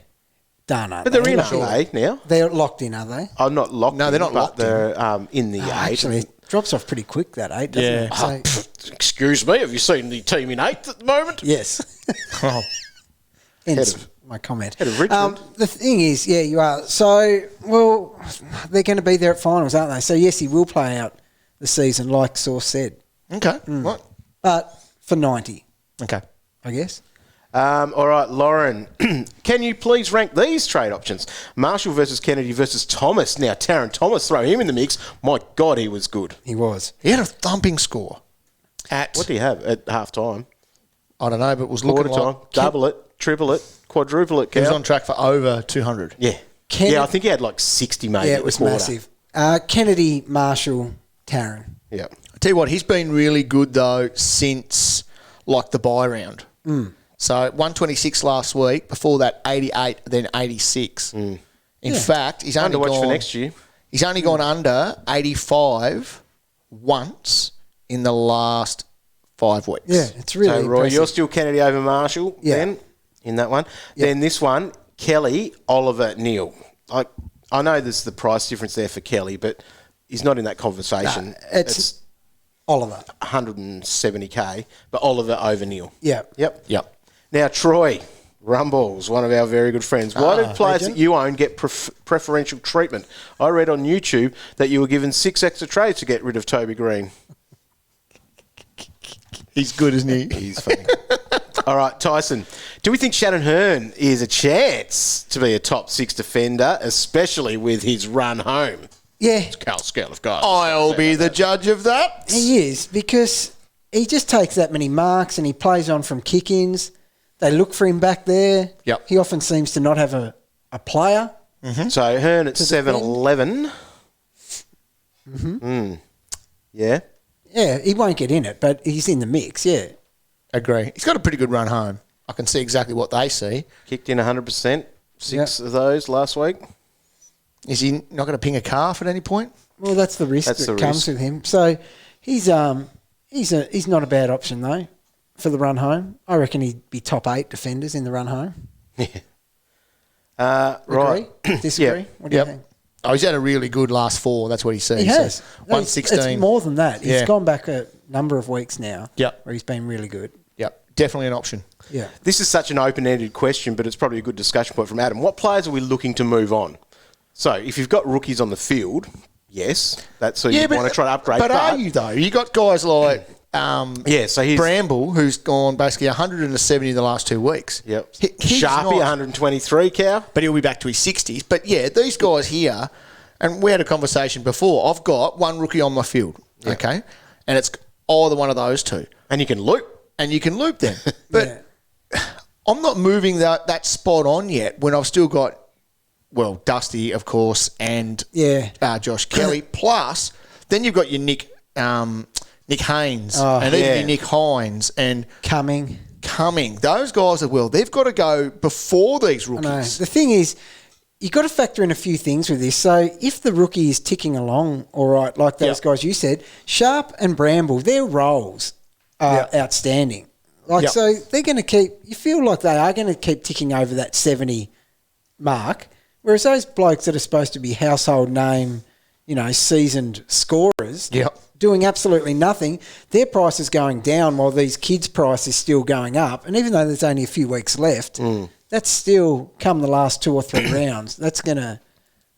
done, aren't But they're they? in, aren't they, now? They're locked in, are they? I'm not locked No, they're not but locked in. they're in the 8. Actually, it drops off pretty quick, that 8, doesn't it? So, Excuse me, have you seen the team in 8th at the moment? yes. Hence my comment. Head of Richmond. The thing is, you are. So, well, they're going to be there at finals, aren't they? So, yes, he will play out the season, like Sauce said. Okay. What? But for 90, Okay. I guess. All right, Lauren, can you please rank these trade options? Marshall versus Kennedy versus Thomas. Now, Taron Thomas, throw him in the mix. My God, he was good. He was. He had a thumping score at... What do you have at half-time? I don't know, but it was looking Quarter time, like... double it, triple it, quadruple it. He was Cal. on track for over 200. Yeah. I think he had like 60 maybe. Yeah, at it the was quarter. massive. Kennedy, Marshall, Taron. Yeah. I tell you what, he's been really good, though, since, like, the bye round. So 126 last week. Before that, 88, then 86. In fact, he's only Watch gone... for next year. He's only gone under 85 once in the last 5 weeks. Yeah, it's really So, Roy, impressive. you're still Kennedy over Marshall then in that one. Yeah. Then this one, Kelly, Oliver, Neil. I know there's the price difference there for Kelly, but he's not in that conversation. It's Oliver. 170K, but Oliver over Neil. Yeah. Yep. Yep. Now, Troy Rumbles, one of our very good friends. Why do players legend. that you own get preferential treatment? I read on YouTube that you were given 6 extra trades to get rid of Toby Green. He's good, isn't he? He's funny. All right, Tyson. Do we think Shannon Hearn is a chance to be a top 6 defender, especially with his run home? Yeah, Carl Scale of guys. I'll be the judge of that. he is, because he just takes that many marks and he plays on from kick-ins. They look for him back there. Yep. He often seems to not have a player. So Hearn at To 7-11. Yeah. Yeah, he won't get in it, but he's in the mix, yeah. Agree. He's got a pretty good run home. I can see exactly what they see. Kicked in 100%. 6 of those last week. Is he not going to ping a calf at any point? Well, that's the risk That's that the comes risk. with him. So he's not a bad option, though, for the run home. I reckon he'd be top 8 defenders in the run home. Right. Agree? Disagree? Yeah. What do you think? Oh, he's had a really good last 4. That's what he sees. He has. So 116. It's more than that. He's Yeah. gone back a number of weeks now Yep. where he's been really good. Yep. Definitely an option. Yeah. This is such an open-ended question, but it's probably a good discussion point from Adam. What players are we looking to move on? So, if you've got rookies on the field, yes, that's who you want to try to upgrade. But are you, though? You got guys like so he's Bramble, who's gone basically 170 in the last 2 weeks. Yep. He's Sharpie, not- 123, Cow. But he'll be back to his 60s. But, yeah, these guys here, and we had a conversation before, I've got one rookie on my field, okay? And it's either one of those two. And you can loop. And you can loop them. But I'm not moving that spot on yet when I've still got, well, Dusty, of course, and Josh Kelly. Plus, then you've got your Nick Haynes and even your Nick Hines and Cumming. Those guys they've got to go before these I know. rookies. The thing is, you've got to factor in a few things with this. So if the rookie is ticking along all right, like those guys you said, Sharp and Bramble, their roles are outstanding. So they're going to keep, you feel like they are going to keep ticking over that 70 mark, whereas those blokes that are supposed to be household name, seasoned scorers, doing absolutely nothing, their price is going down while these kids' price is still going up. And even though there's only a few weeks left, that's still, come the last 2 or 3 rounds, that's going to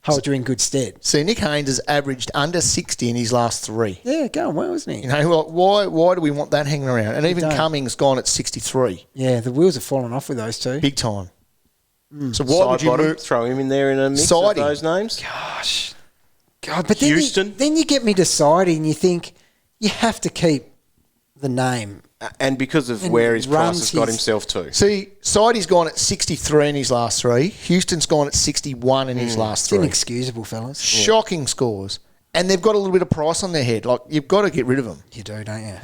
hold you in good stead. See, Nick Haynes has averaged under 60 in his last 3. Yeah, going well, isn't he? Why do we want that hanging around? And even don't. Cummings gone at 63. Yeah, the wheels have fallen off with those two. Big time. So why would you Sidebottom, move? throw him in there in a mix of those names? Gosh. God, but then Houston? then you get me to Sidey and you think you have to keep the name. And because of And where his price runs has got his- himself to. See, Sidey's gone at 63 in his last 3. Houston's gone at 61 in his last It's 3. inexcusable, fellas. Shocking scores. And they've got a little bit of price on their head. Like, you've got to get rid of them. You do, don't you?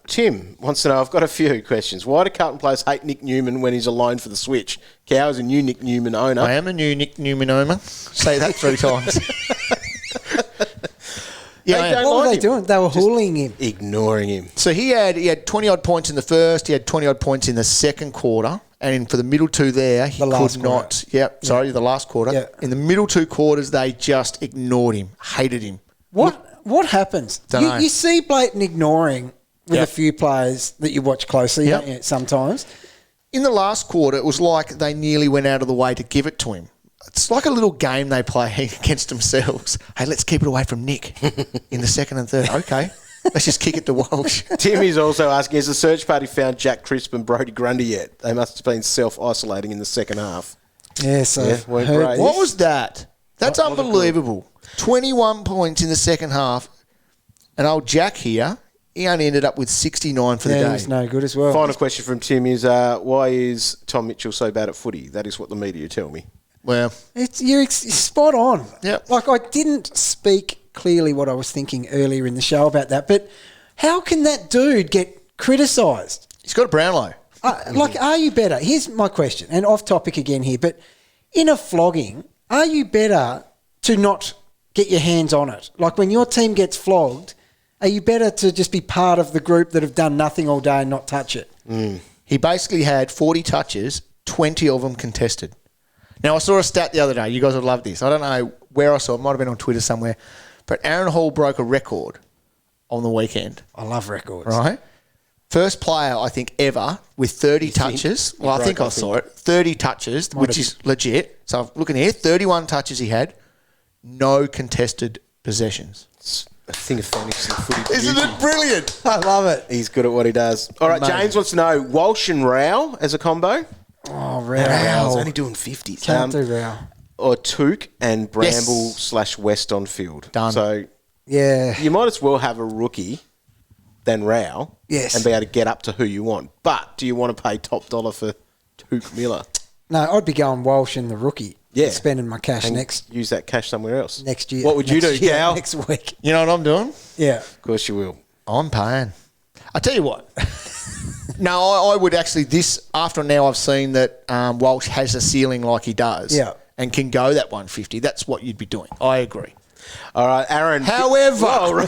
Tim wants to know, I've got a few questions. Why do Carlton players hate Nick Newman when he's alone for the switch? Cow is a new Nick Newman owner. I am a new Nick Newman owner. Say that 3 times. They don't What were like they him. doing? They were hauling him. Ignoring him. So he had 20-odd points in the first. He had 20-odd points in the second quarter. And for the middle 2 there, he The last could quarter. not. Yep, sorry, the last quarter. Yeah. In the middle 2 quarters, they just ignored him, hated him. What happens? Dunno. You see blatant ignoring with Yep. a few players that you watch closely sometimes. In the last quarter, it was like they nearly went out of the way to give it to him. It's like a little game they play against themselves. Hey, let's keep it away from Nick in the second and third. Okay. Let's just kick it to Walsh. Timmy's also asking, has the search party found Jack Crisp and Brodie Grundy yet? They must have been self-isolating in the second half. Yeah, so weren't great. What was that? That's unbelievable. 21 points in the second half. And old Jack here, he only ended up with 69 for the day. He was no good as well. Final question from Tim is, why is Tom Mitchell so bad at footy? That is what the media tell me. Well, you're spot on. Yep. Like, I didn't speak clearly what I was thinking earlier in the show about that, but how can that dude get criticised? He's got a Brownlow. Are you better? Here's my question, and off topic again here, but in a flogging, are you better to not get your hands on it? Like, when your team gets flogged, are you better to just be part of the group that have done nothing all day and not touch it? He basically had 40 touches, 20 of them contested. Now, I saw a stat the other day. You guys would love this. I don't know where I saw it. It might have been on Twitter somewhere. But Aaron Hall broke a record on the weekend. I love records. Right? First player, I think, ever with 30 touches. Well, I think I saw it. 30 touches, which is legit. So I'm looking here. 31 touches he had. No contested possessions. It's a thing of fantasy footy. Isn't it brilliant? I love it. He's good at what he does. All right, James wants to know, Walsh and Rao as a combo? Oh, Rao's Rao. only doing 50s. Can't do Rao. Or Took and Bramble Yes. / West on field. Done. So Yeah. you might as well have a rookie than Rao. Yes. And be able to get up to who you want. But do you want to pay top dollar for Took Miller? No, I'd be going Walsh and the rookie. Yeah. Spending my cash And next use that cash somewhere else. year. What would you do, Cal? Next week. You know what I'm doing? Yeah. Of course you will. I'm paying. I tell you what. No, I would actually, after now I've seen that Walsh has a ceiling like he does. Yeah. And can go that 150. That's what you'd be doing. I agree. All right, Aaron. However.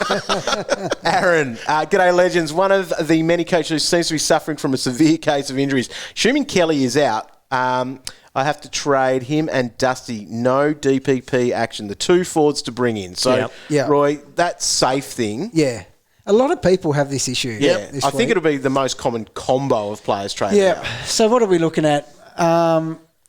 Aaron, g'day legends. One of the many coaches who seems to be suffering from a severe case of injuries. Assuming Kelly is out, I have to trade him and Dusty. No DPP action. The two forwards to bring in. So, Yeah. Roy, that safe thing. Yeah. A lot of people have this issue. Yeah, this I think week. it'll be the most common combo of players trading. Yeah. So what are we looking at?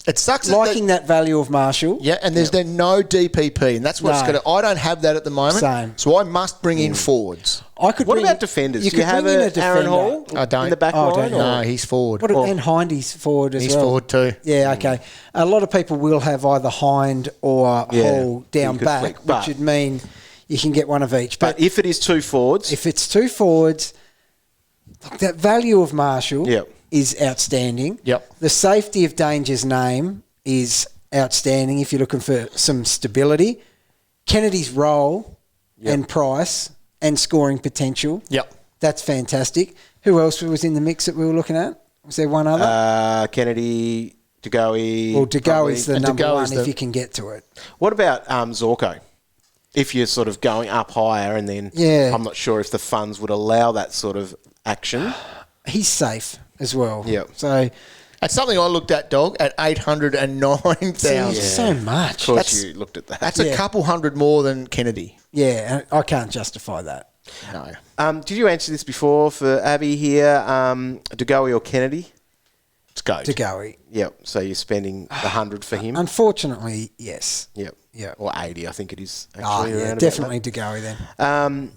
It sucks. Liking that value of Marshall. Yeah, and there's then no DPP, and that's what's No. going to. I don't have that at the moment. Same. So I must bring in forwards. I could. What bring- about defenders? You Do you could have bring in a Aaron defender. Hall I don't. in the back Oh, line? don't you? No, he's forward. And Hindy's forward as He's well. forward too. Yeah, okay. A lot of people will have either Hind or Hall down you could back, flick, which but- would mean you can get one of each. But But if it is two forwards, if it's two forwards, that value of Marshall Yep. is outstanding. Yep. The safety of Danger's name is outstanding if you're looking for some stability. Kennedy's role and price and scoring potential. Yep. That's fantastic. Who else was in the mix that we were looking at? Was there one other? Kennedy, DeGoey. Well, DeGoey's the And number DeGoey's one if the- you can get to it. What about Zorko? If you're sort of going up higher and then I'm not sure if the funds would allow that sort of action. He's safe as well. Yep. So That's something I looked at, dog, at 809,000. so much. Of course you looked at that. That's a couple hundred more than Kennedy. Yeah, I can't justify that. No. Did you answer this before for Abby here? DeGoey or Kennedy? Let's go. DeGoey. Yep. So you're spending the 100 for him? Unfortunately, yes. Yep. Yeah. Or 80, I think it is. Oh, Actually, yeah, around about definitely DeGoey then. that.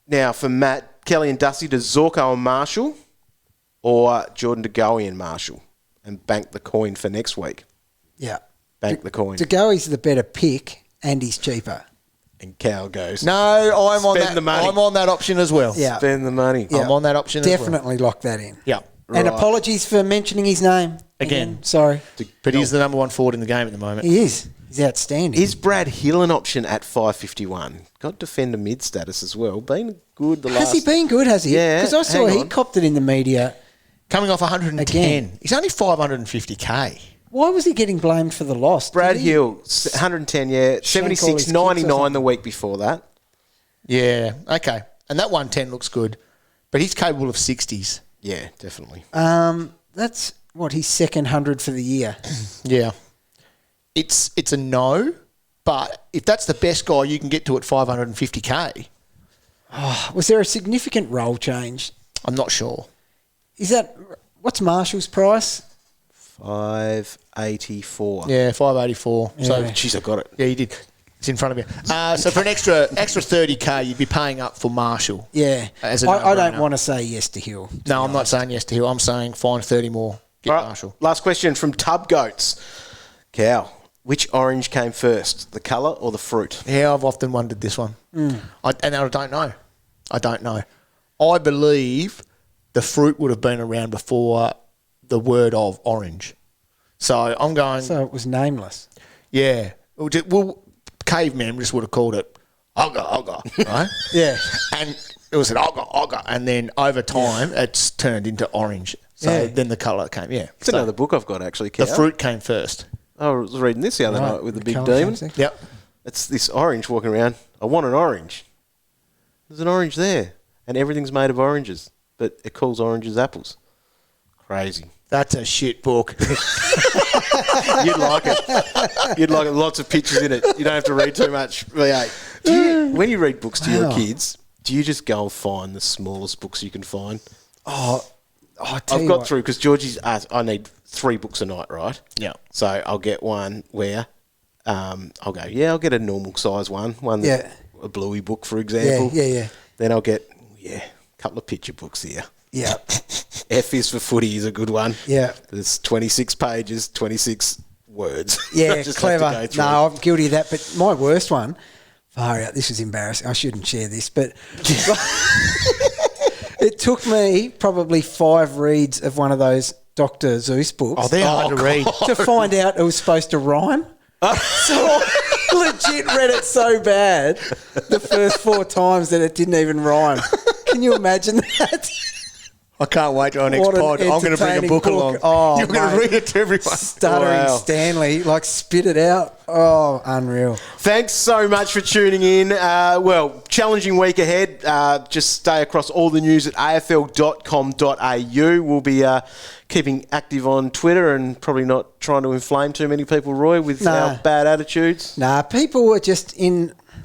Now, for Matt, Kelly and Dusty, does Zorko and Marshall or Jordan DeGoey and Marshall? And bank the coin for next week. Yeah. Bank the coin. DeGoey's the better pick and he's cheaper. And Cal goes, No, I'm on Spend that. the money. I'm on that option as well. Yeah. spend the money. Yeah. I'm on that option Definitely lock that in. as well. And Right. apologies for mentioning his name. Again. Sorry. But he's the number one forward in the game at the moment. He is. He's outstanding. Is Brad Hill an option at 551? Got defender mid status as well. Been good the last... Has he been good, has he? Yeah, Because I saw hang he on. copped it in the media. Coming off 110. Again. He's only 550k. Why was he getting blamed for the loss? Brad Did he- Hill, 110, yeah. Shank all his 76, kicks or 99 something? the week before that. Yeah, okay. And that 110 looks good. But he's capable of 60s. Yeah, definitely. That's what his second 100 for the year. Yeah. It's a no, but if that's the best guy you can get to at 550k, Was there a significant role change? I'm not sure. Is that what's Marshall's price? 5, 584. Yeah, 584. Yeah. So, Jeez, I got it. yeah, you did. It's in front of you. So for an extra 30K, you'd be paying up for Marshall. Yeah. As a I don't no-brainer. want to say yes to Hill. No, I'm not saying yes to Hill. I'm saying find 30 more. Get All right, Marshall. last question from Tub Goats. Cow, which orange came first, the colour or the fruit? Yeah, I've often wondered this one. And I don't know. I don't know. I believe the fruit would have been around before the word of orange. So I'm going... So it was nameless. Yeah. Well, cavemen just would have called it Ogga, right? Yeah. And it was an Ogga. And then over time, it's turned into orange. So then the colour came, It's another book I've got, actually, Cow. The fruit came first. I was reading this the other night with the big colour demon. changing. Yep. It's this orange walking around. I want an orange. There's an orange there. And everything's made of oranges. But it calls oranges apples. Crazy. That's a shit book. You'd like it. You'd like it. Lots of pictures in it. You don't have to read too much. When you read books to your kids, do you just go and find the smallest books you can find? I've got through, because Georgie's asked, I need 3 books a night, right? Yeah. So I'll get one where I'll go, I'll get a normal size one a bluey book, for example. Yeah. Then I'll get, a couple of picture books here. Yeah. F is for footy is a good one. Yeah. There's 26 pages, 26 words. Yeah, Just clever. have to go through. No, I'm guilty of that. But my worst one, far out, this was embarrassing. I shouldn't share this, but it took me probably 5 reads of one of those Dr. Zeus books. Oh, they're hard to read. To find out it was supposed to rhyme. So I legit read it so bad the first 4 times that it didn't even rhyme. Can you imagine that? I can't wait to our next What an pod. I'm going to bring a entertaining book along. Oh, You're going to mate. read it to everyone. Stuttering Wow. Stanley, spit it out. Oh, unreal. Thanks so much for tuning in. Challenging week ahead. Just stay across all the news at afl.com.au. We'll be keeping active on Twitter and probably not trying to inflame too many people, Roy, with our bad attitudes. Nah, people are just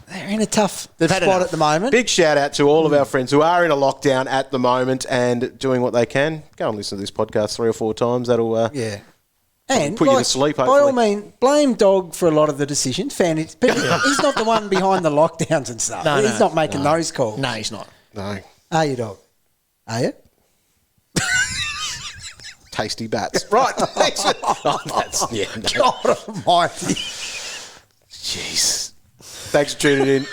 they're in a tough spot at the moment. Big shout out to all of our friends who are in a lockdown at the moment and doing what they can. Go and listen to this podcast 3 or 4 times. That'll and put you to sleep, by hopefully. all means, blame Dog for a lot of the decisions. But he's not the one behind the lockdowns and stuff. He's not making those calls. No, he's not. No. Are you, Dog? Are you? Tasty bats. Right. Thanks for, God almighty. Jeez. Thanks for tuning in.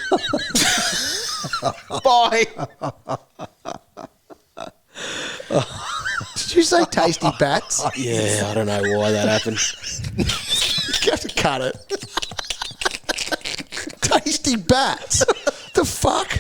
Bye. Did you say tasty bats? Yeah, I don't know why that happened. You have to cut it. Tasty bats? The fuck?